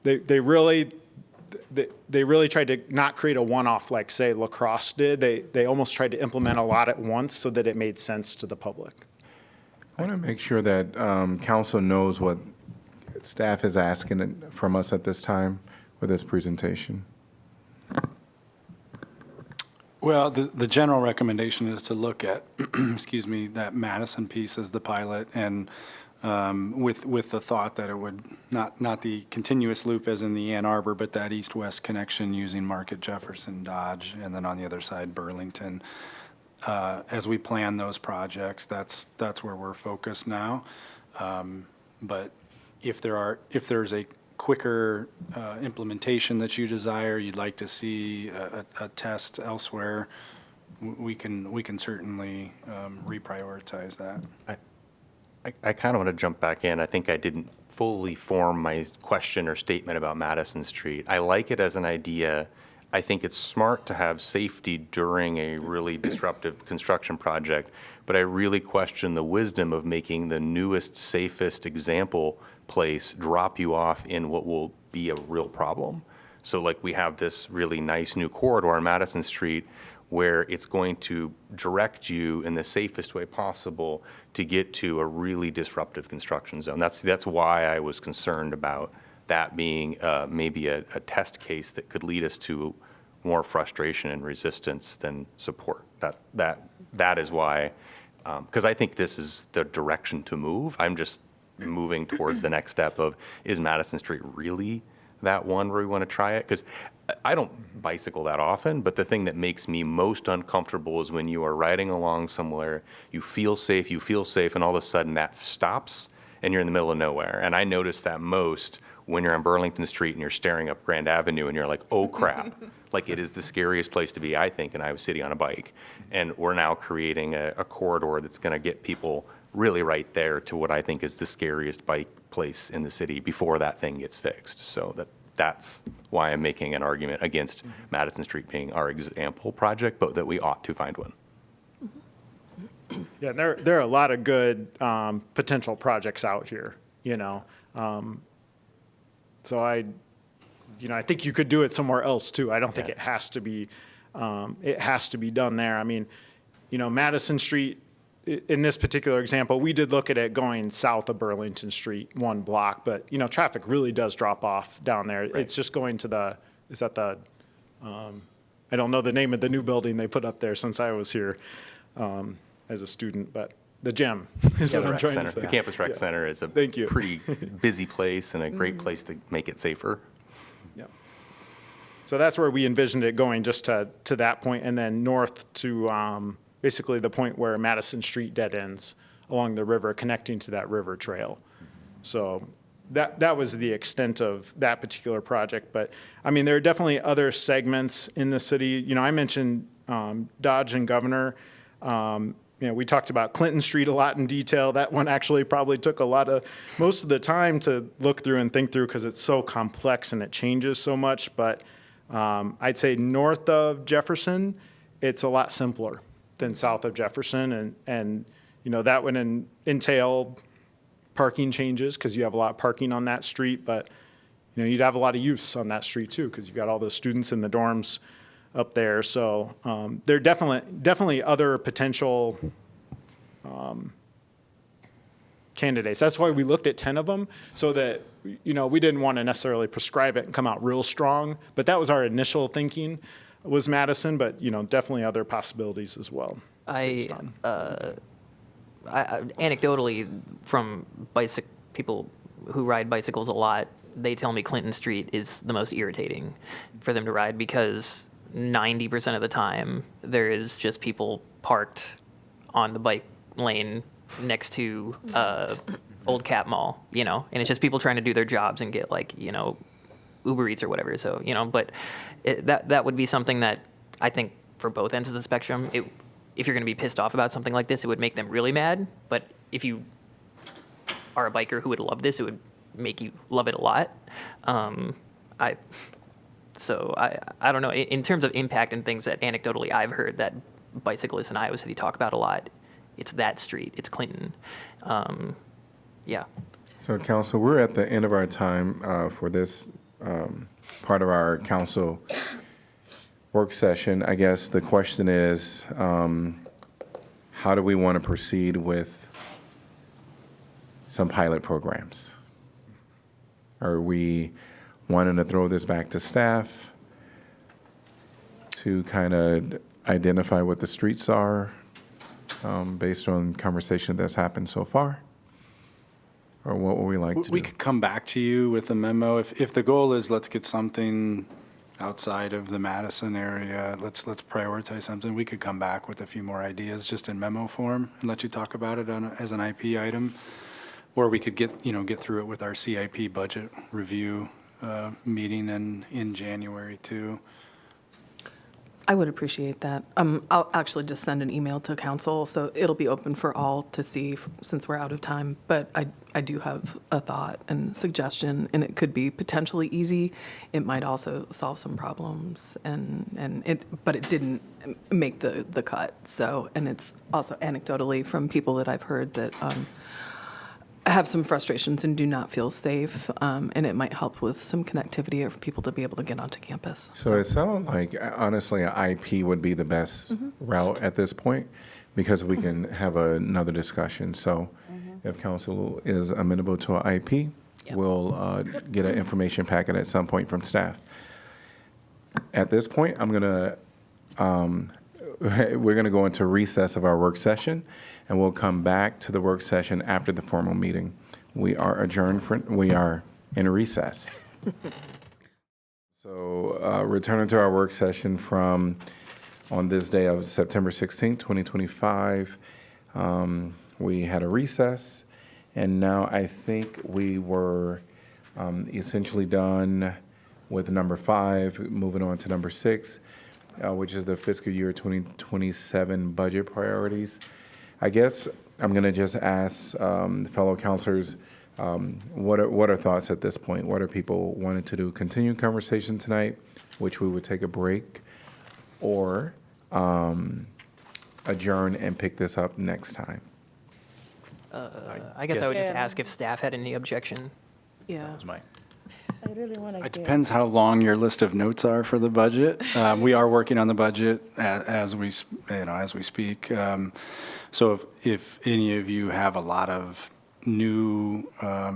They really tried to not create a one-off like, say, La Crosse did. They almost tried to implement a lot at once so that it made sense to the public. I want to make sure that council knows what staff is asking from us at this time with this presentation. Well, the general recommendation is to look at, excuse me, that Madison piece as the pilot, and with the thought that it would, not the continuous loop as in the Ann Arbor, but that east-west connection using Market, Jefferson, Dodge, and then on the other side, Burlington. As we plan those projects, that's where we're focused now. But if there's a quicker implementation that you desire, you'd like to see a test elsewhere, we can certainly reprioritize that. I kind of want to jump back in. I think I didn't fully form my question or statement about Madison Street. I like it as an idea. I think it's smart to have safety during a really disruptive construction project, but I really question the wisdom of making the newest, safest example place drop you off in what will be a real problem. So like we have this really nice new corridor on Madison Street where it's going to direct you in the safest way possible to get to a really disruptive construction zone. That's why I was concerned about that being maybe a test case that could lead us to more frustration and resistance than support. That is why, because I think this is the direction to move. I'm just moving towards the next step of, is Madison Street really that one where we want to try it? Because I don't bicycle that often, but the thing that makes me most uncomfortable is when you are riding along somewhere, you feel safe, and all of a sudden that stops and you're in the middle of nowhere. And I notice that most when you're on Burlington Street and you're staring up Grand Avenue and you're like, oh crap. Like it is the scariest place to be, I think, in Iowa City on a bike. And we're now creating a corridor that's going to get people really right there to what I think is the scariest bike place in the city before that thing gets fixed. So that's why I'm making an argument against Madison Street being our example project, but that we ought to find one. Yeah, there are a lot of good potential projects out here, so I think you could do it somewhere else too. I don't think it has to be done there. I mean, Madison Street, in this particular example, we did look at it going south of Burlington Street, one block, but, traffic really does drop off down there. Right. It's just going to I don't know the name of the new building they put up there since I was here as a student, but the gym is what I'm trying to say. The Campus Rec Center is a pretty busy place and a great place to make it safer. Yeah. So that's where we envisioned it going, just to that point, and then north to basically the point where Madison Street dead ends along the river, connecting to that river trail. So that was the extent of that particular project. But I mean, there are definitely other segments in the city. I mentioned Dodge and Governor. We talked about Clinton Street a lot in detail. That one actually probably took most of the time to look through and think through because it's so complex and it changes so much. But I'd say north of Jefferson, it's a lot simpler than south of Jefferson. And that would entail parking changes because you have a lot of parking on that street. But, you'd have a lot of use on that street too because you've got all those students in the dorms up there. So there are definitely other potential candidates. That's why we looked at 10 of them so that, we didn't want to necessarily prescribe it and come out real strong. But that was our initial thinking was Madison, but, definitely other possibilities as well. I anecdotally, from people who ride bicycles a lot, they tell me Clinton Street is the most irritating for them to ride because 90% of the time there is just people parked on the bike lane next to Old Cap Mall, and it's just people trying to do their jobs and get Uber Eats or whatever. So, but that would be something that I think for both ends of the spectrum, if you're going to be pissed off about something like this, it would make them really mad. But if you are a biker who would love this, it would make you love it a lot. I don't know. In terms of impact and things that anecdotally I've heard that bicyclists in Iowa City talk about a lot, it's that street. It's Clinton. Yeah. So, Council, we're at the end of our time for this part of our council work session. I guess the question is, how do we want to proceed with some pilot programs? Are we wanting to throw this back to staff to kind of identify what the streets are based on conversation that's happened so far? Or what would we like to We do? could come back to you with a memo. If the goal is let's get something outside of the Madison area, let's prioritize something, we could come back with a few more ideas just in memo form and let you talk about it as an IP item. Or we could get through it with our CIP budget review meeting in January too. I would appreciate that. I'll actually just send an email to council, so it'll be open for all to see since we're out of time. But I do have a thought and suggestion, and it could be potentially easy. It might also solve some problems, but it didn't make the cut. So, and it's also anecdotally from people that I've heard that have some frustrations and do not feel safe, and it might help with some connectivity for people to be able to get onto campus. So it sounds like, honestly, an IP would be the best route at this point, because we can have another discussion. So if council is amenable to an IP, we'll get an information packet at some point from staff. At this point, we're going to go into recess of our work session, and we'll come back to the work session after the formal meeting. We are adjourned we are in recess. So returning to our work session from on this day of September 16th, 2025, we had a recess, and now I think we were essentially done with number 5, moving on to number 6, which is the fiscal year 2027 budget priorities. I guess I'm going to just ask fellow counselors, what are thoughts at this point? What are people wanting to do? Continue conversation tonight, which we would take a break, or adjourn and pick this up next time? I guess I would just ask if staff had any objection. Yeah. That was mine. I really want to It depends how long your list of notes are for the budget. We are working on the budget as we speak. So if any of you have a lot of new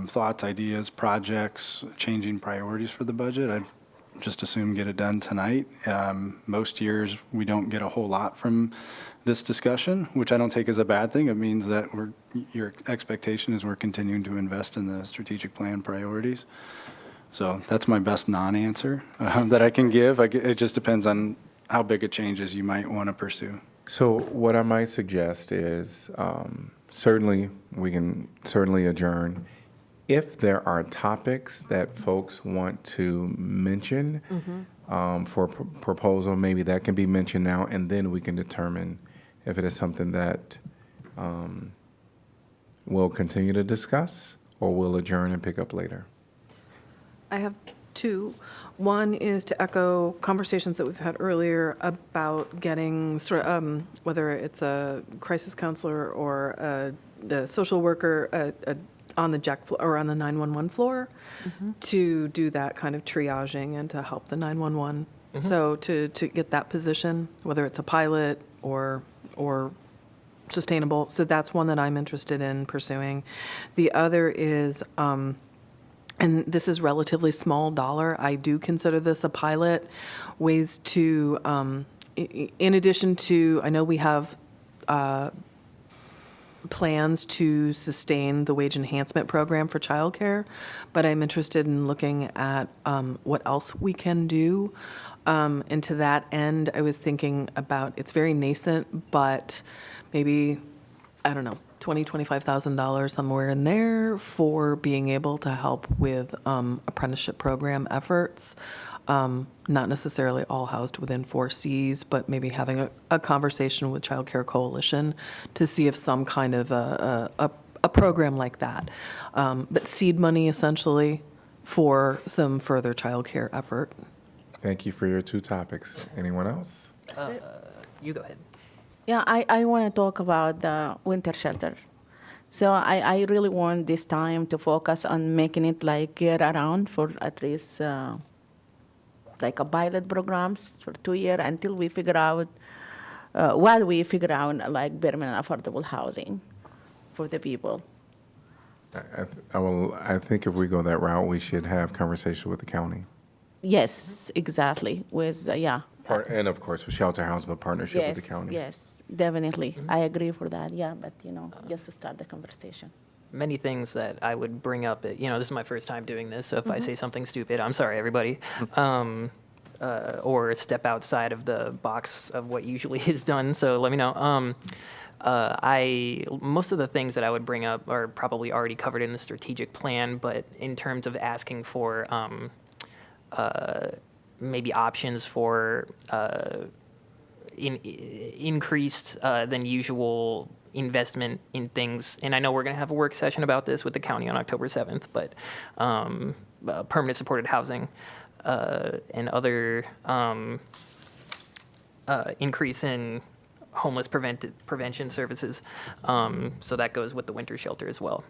thoughts, ideas, projects, changing priorities for the budget, I'd just assume get it done tonight. Most years, we don't get a whole lot from this discussion, which I don't take as a bad thing. It means that your expectation is we're continuing to invest in the strategic plan priorities. So that's my best non-answer that I can give. It just depends on how big a change is you might want to pursue. So what I might suggest is certainly we can adjourn. If there are topics that folks want to mention for proposal, maybe that can be mentioned now, and then we can determine if it is something that we'll continue to discuss or we'll adjourn and pick up later. I have 2. One is to echo conversations that we've had earlier about getting whether it's a crisis counselor or the social worker on the JEC floor or on the 911 floor to do that kind of triaging and to help the 911. So to get that position, whether it's a pilot or sustainable. So that's one that I'm interested in pursuing. The other is, and this is relatively small dollar, I do consider this a pilot, ways to, in addition to, I know we have plans to sustain the wage enhancement program for childcare, but I'm interested in looking at what else we can do. And to that end, I was thinking about, it's very nascent, but maybe, I don't know, $20,000, $25,000 somewhere in there for being able to help with apprenticeship program efforts. Not necessarily all housed within 4Cs, but maybe having a conversation with Child Care Coalition to see if some kind of a program like that. But seed money essentially for some further child care effort. Thank you for your 2 topics. Anyone else? You go ahead. Yeah, I want to talk about the winter shelter. So I really want this time to focus on making it like year around for at least like a pilot programs for 2 years until we figure out, while we figure out like permanent affordable housing for the people. I think if we go that route, we should have conversation with the county. Yes, exactly. With And of course, with Shelter House, but partnership with the county. Yes, definitely. I agree for that. Yeah, but just to start the conversation. Many things that I would bring up, this is my first time doing this, so if I say something stupid, I'm sorry, everybody. Or step outside of the box of what usually is done, so let me know. Most of the things that I would bring up are probably already covered in the strategic plan, but in terms of asking for maybe options for increased than usual investment in things. And I know we're going to have a work session about this with the county on October 7th, but permanent supported housing and other increase in homeless prevention services. So that goes with the winter shelter as well.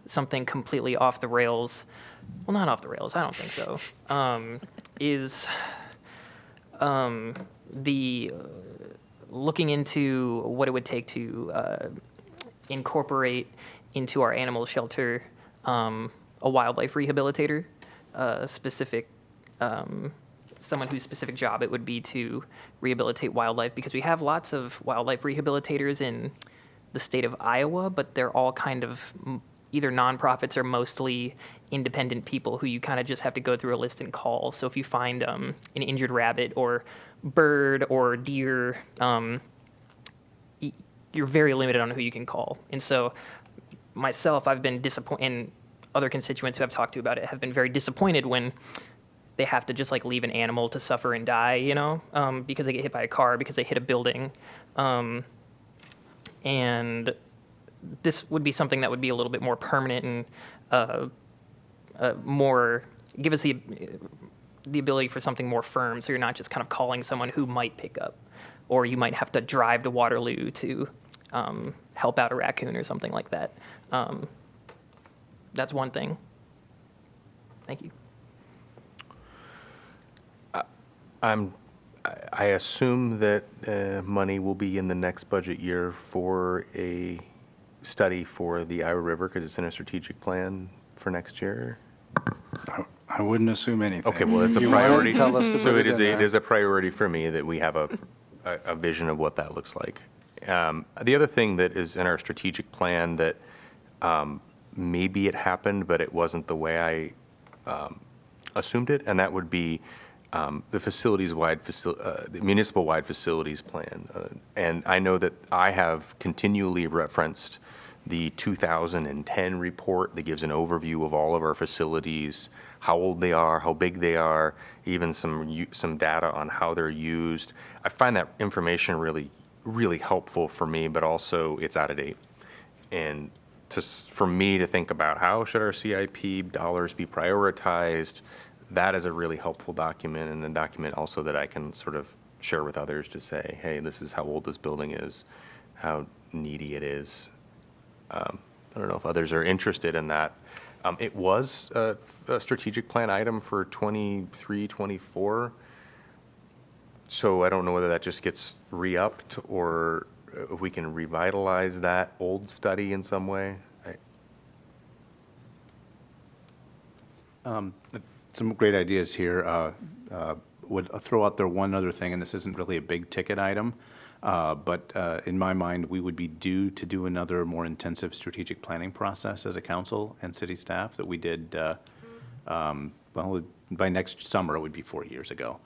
Something completely off the rails, well, not off the rails, I don't think so, is the looking into what it would take to incorporate into our animal shelter a wildlife rehabilitator, someone whose specific job it would be to rehabilitate wildlife, because we have lots of wildlife rehabilitators in the state of Iowa, but they're all kind of either nonprofits or mostly independent people who you kind of just have to go through a list and call. So if you find an injured rabbit or bird or deer, you're very limited on who you can call. And so myself, I've been disappointed, and other constituents who I've talked to about it have been very disappointed when they have to just like leave an animal to suffer and die, you know, because they get hit by a car, because they hit a building. And this would be something that would be a little bit more permanent and more, give us the ability for something more firm, so you're not just kind of calling someone who might pick up, or you might have to drive to Waterloo to help out a raccoon or something like that. That's one thing. Thank you. I assume that money will be in the next budget year for a study for the Iowa River, because it's in a strategic plan for next year. I wouldn't assume anything. Okay, well, it's a You wanna priority. tell us to So put it in there. is a priority for me that we have a vision of what that looks like. The other thing that is in our strategic plan that maybe it happened, but it wasn't the way I assumed it, and that would be the the municipal-wide facilities plan. And I know that I have continually referenced the 2010 report that gives an overview of all of our facilities, how old they are, how big they are, even some data on how they're used. I find that information really, really helpful for me, but also it's out of date. And for me to think about how should our CIP dollars be prioritized, that is a really helpful document, and a document also that I can sort of share with others to say, hey, this is how old this building is, how needy it is. I don't know if others are interested in that. It was a strategic plan item for 23, 24. So I don't know whether that just gets re-upped or if we can revitalize that old study in some way. Some great ideas here. Would throw out there one other thing, and this isn't really a big ticket item, but in my mind, we would be due to do another more intensive strategic planning process as a council and city staff that we did, well, by next summer, it would be 4 years ago.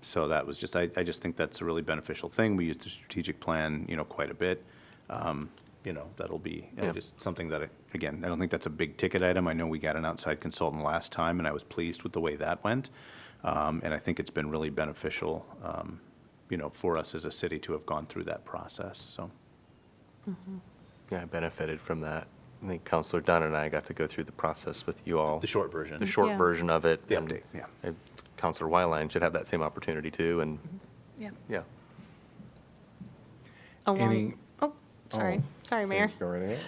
So that was just, I just think that's a really beneficial thing. We used the strategic plan, quite a bit. That'll be just something that, again, I don't think that's a big ticket item. I know we got an outside consultant last time, and I was pleased with the way that went. And I think it's been really beneficial, for us as a city to have gone through that process, so. Yeah, I benefited from that. I think Councilor Dunn and I got to go through the process with you all. The short version. The short Yeah. version of it. The and update, yeah. Councilor Wyline should have that same opportunity too, and Yeah. yeah. Sorry, Mayor.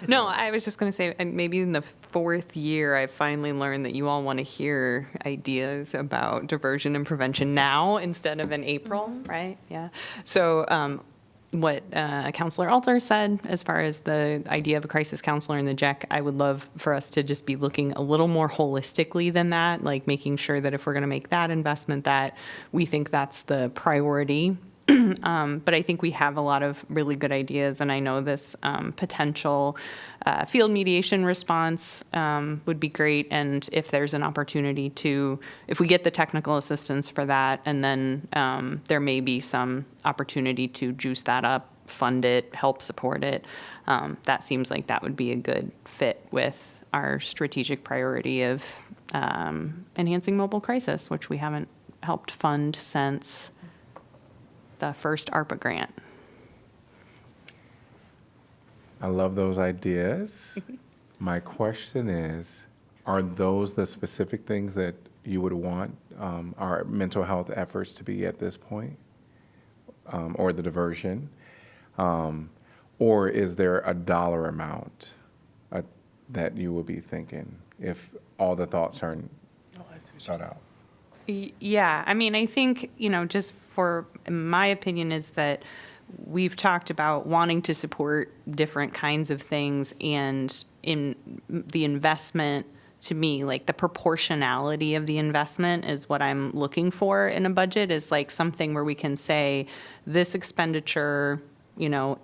No, I was just going to say, and maybe in the fourth year, I finally learned that you all want to hear ideas about diversion and prevention now instead of in April, right? Yeah. So what Councilor Alter said, as far as the idea of a crisis counselor in the JEC, I would love for us to just be looking a little more holistically than that, like making sure that if we're going to make that investment, that we think that's the priority. But I think we have a lot of really good ideas, and I know this potential field mediation response would be great, and if there's an opportunity to, if we get the technical assistance for that, and then there may be some opportunity to juice that up, fund it, help support it, that seems like that would be a good fit with our strategic priority of enhancing mobile crisis, which we haven't helped fund since the first ARPA grant. I love those ideas. My question is, are those the specific things that you would want our mental health efforts to be at this point? Or the diversion? Or is there a dollar amount that you would be thinking if all the thoughts are thought out? Yeah, I mean, I think, just for, my opinion is that we've talked about wanting to support different kinds of things, and in the investment, to me, like the proportionality of the investment is what I'm looking for in a budget, is like something where we can say this expenditure,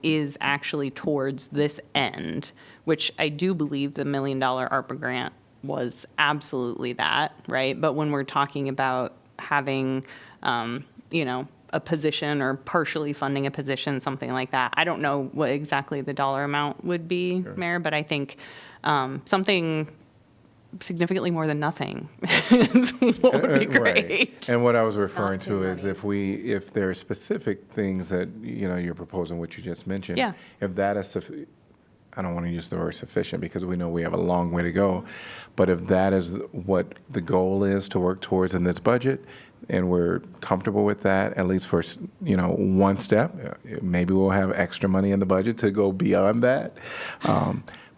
is actually towards this end, which I do believe the $1 million ARPA grant was absolutely that, right? But when we're talking about having, a position or partially funding a position, something like that, I don't know what exactly the dollar amount would be, Mayor, but I think something significantly more than nothing is what would be great. Right. And what I was referring to is if there are specific things that, you're proposing, what you just mentioned. Yeah. If that is, I don't want to use the word sufficient because we know we have a long way to go, but if that is what the goal is to work towards in this budget, and we're comfortable with that, at least for, one step, maybe we'll have extra money in the budget to go beyond that.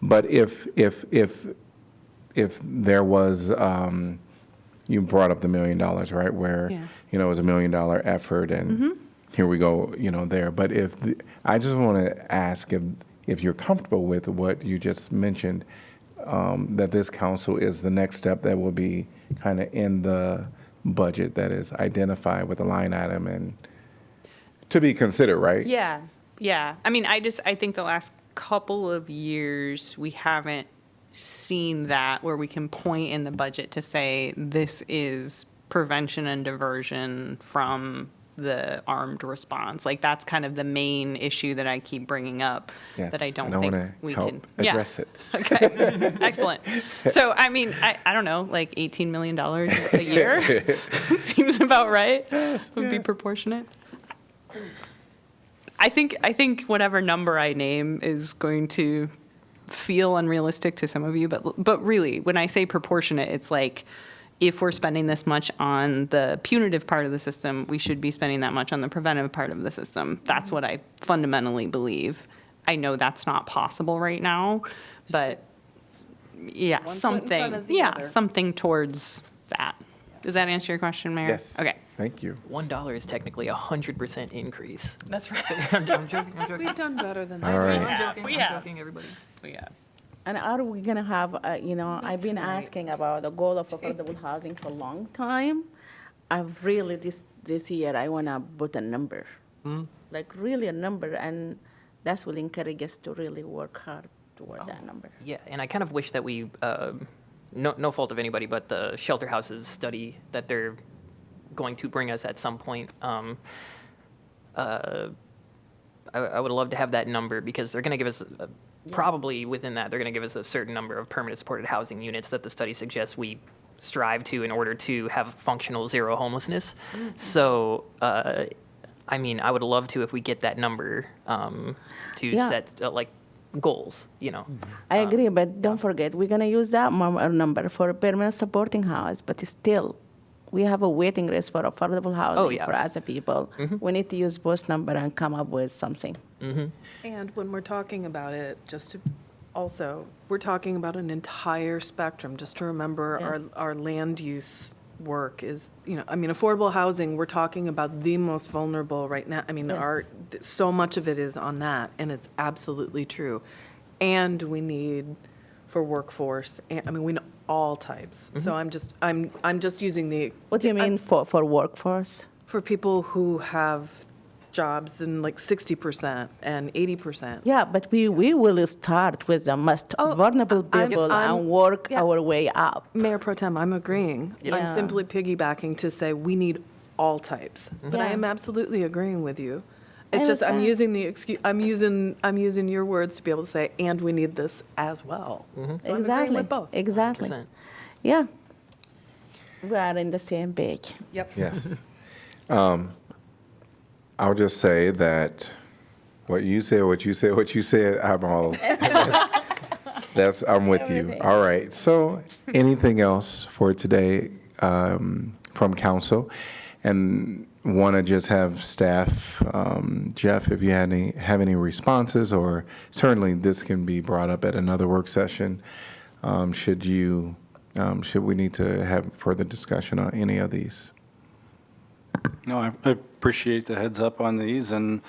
But if there was, you brought up the $1 million, right? Where, it was $1 million effort and here we go, there. But I just want to ask if you're comfortable with what you just mentioned, that this council is the next step that will be kind of in the budget that is identified with a line item and to be considered, right? Yeah, yeah. I mean, I think the last couple of years, we haven't seen that where we can point in the budget to say this is prevention and diversion from the armed response. Like, that's kind of the main issue that I keep bringing up, Yes, that I don't and I think wanna we help can address it. Okay, excellent. So, I mean, I don't know, like $18 million a year seems about right. Would be proportionate. I think whatever number I name is going to feel unrealistic to some of you, but really, when I say proportionate, it's like, if we're spending this much on the punitive part of the system, we should be spending that much on the preventive part of the system. That's what I fundamentally believe. I know that's not possible right now, but yeah, something towards that. Does that answer your question, Mayor? Yes. Okay. Thank you. $1 is technically 100% increase. That's right. I'm joking. We've done better than All that. right. I'm joking, everybody. Yeah. And are we gonna have, I've been asking about the goal of affordable housing for a long time. I've really, this year, I wanna put a number, like really a number, and that will encourage us to really work hard toward that number. Yeah, and I kind of wish that we, no fault of anybody, but the shelter houses study that they're going to bring us at some point, I would love to have that number, because they're going to give us, probably within that, they're going to give us a certain number of permanent supported housing units that the study suggests we strive to in order to have functional zero homelessness. So, I mean, I would love to, if we get that number, to set, goals, I agree, but don't forget, we're gonna use that number for a permanent supporting house, but still, we have a waiting list for affordable housing for other people. We need to use both number and come up with something. And when we're talking about it, we're talking about an entire spectrum, just to remember our land use work is, affordable housing, we're talking about the most vulnerable right now. I mean, so much of it is on that, and it's absolutely true. And we need for workforce, we know all types. So I'm just using the. What do you mean for workforce? For people who have jobs in like 60% and 80%. Yeah, but we will start with the most vulnerable people and work our way up. Mayor Pro Tem, I'm agreeing. Yeah. I'm simply piggybacking to say we need all types. But I am absolutely agreeing with you. It's just I'm using the excuse. I'm using your words to be able to say, and we need this as well. So I'm agreeing with both. Exactly. 100%. Yeah. We are in the same page. Yep. Yes. I'll just say that what you said, I'm all, I'm with you. Everything. All right. So anything else for today from council? And want to just have staff, Jeff, if you have any responses, or certainly this can be brought up at another work session. Should we need to have further discussion on any of these? No, I appreciate the heads up on these, and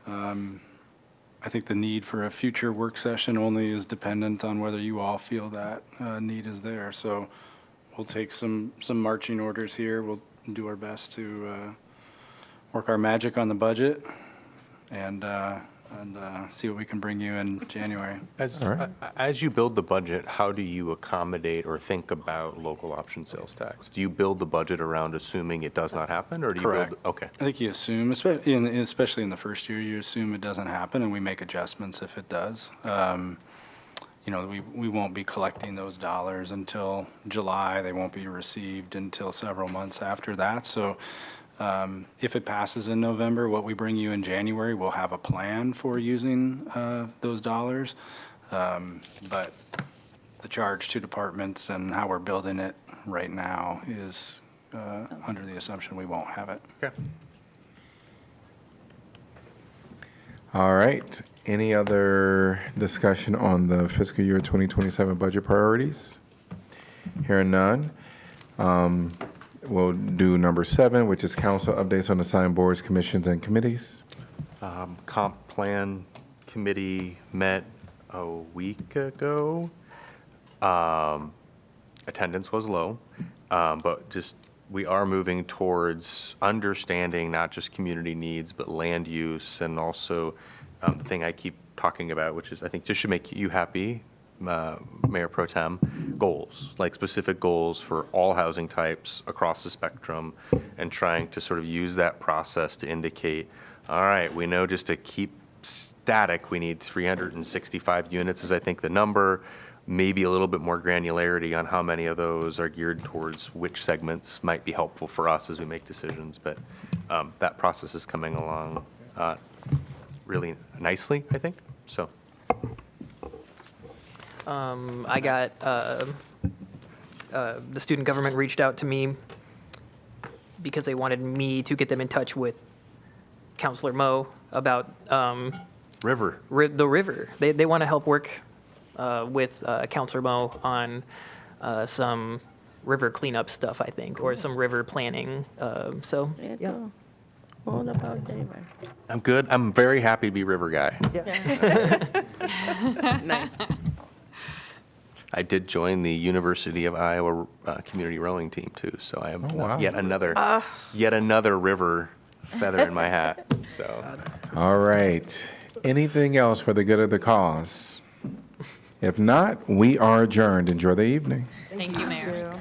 I think the need for a future work session only is dependent on whether you all feel that need is there. So we'll take some marching orders here. We'll do our best to work our magic on the budget and see what we can bring you in January. As you build the budget, how do you accommodate or think about local option sales tax? Do you build the budget around assuming it does not happen, or do you Correct. build? Okay. I think you assume, especially in the first year, you assume it doesn't happen, and we make adjustments if it does. We won't be collecting those dollars until July. They won't be received until several months after that. So if it passes in November, what we bring you in January, we'll have a plan for using those dollars. But the charge to departments and how we're building it right now is under the assumption we won't have it. Okay. All right. Any other discussion on the fiscal year 2027 budget priorities? Hearing none. We'll do number 7, which is council updates on assigned boards, commissions, and committees. Comp plan committee met a week ago. Attendance was low, but just we are moving towards understanding not just community needs, but land use, and also the thing I keep talking about, which is I think just should make you happy, Mayor Pro Tem, goals, like specific goals for all housing types across the spectrum, and trying to sort of use that process to indicate, all right, we know just to keep static, we need 365 units is I think the number, maybe a little bit more granularity on how many of those are geared towards which segments might be helpful for us as we make decisions. But that process is coming along really nicely, I think, so. I got, the student government reached out to me because they wanted me to get them in touch with Counselor Mo about the river. They want to help work with Counselor Mo on some river cleanup stuff, I think, or some river planning. So, yeah. All about the river. I'm good. I'm very happy to be river guy. Nice. I did join the University of Iowa community rowing team too, so I have wow. yet another river feather in my hat. So, All right. Anything else for the good of the cause? If not, we are adjourned. Enjoy the evening. Thank you, Mayor.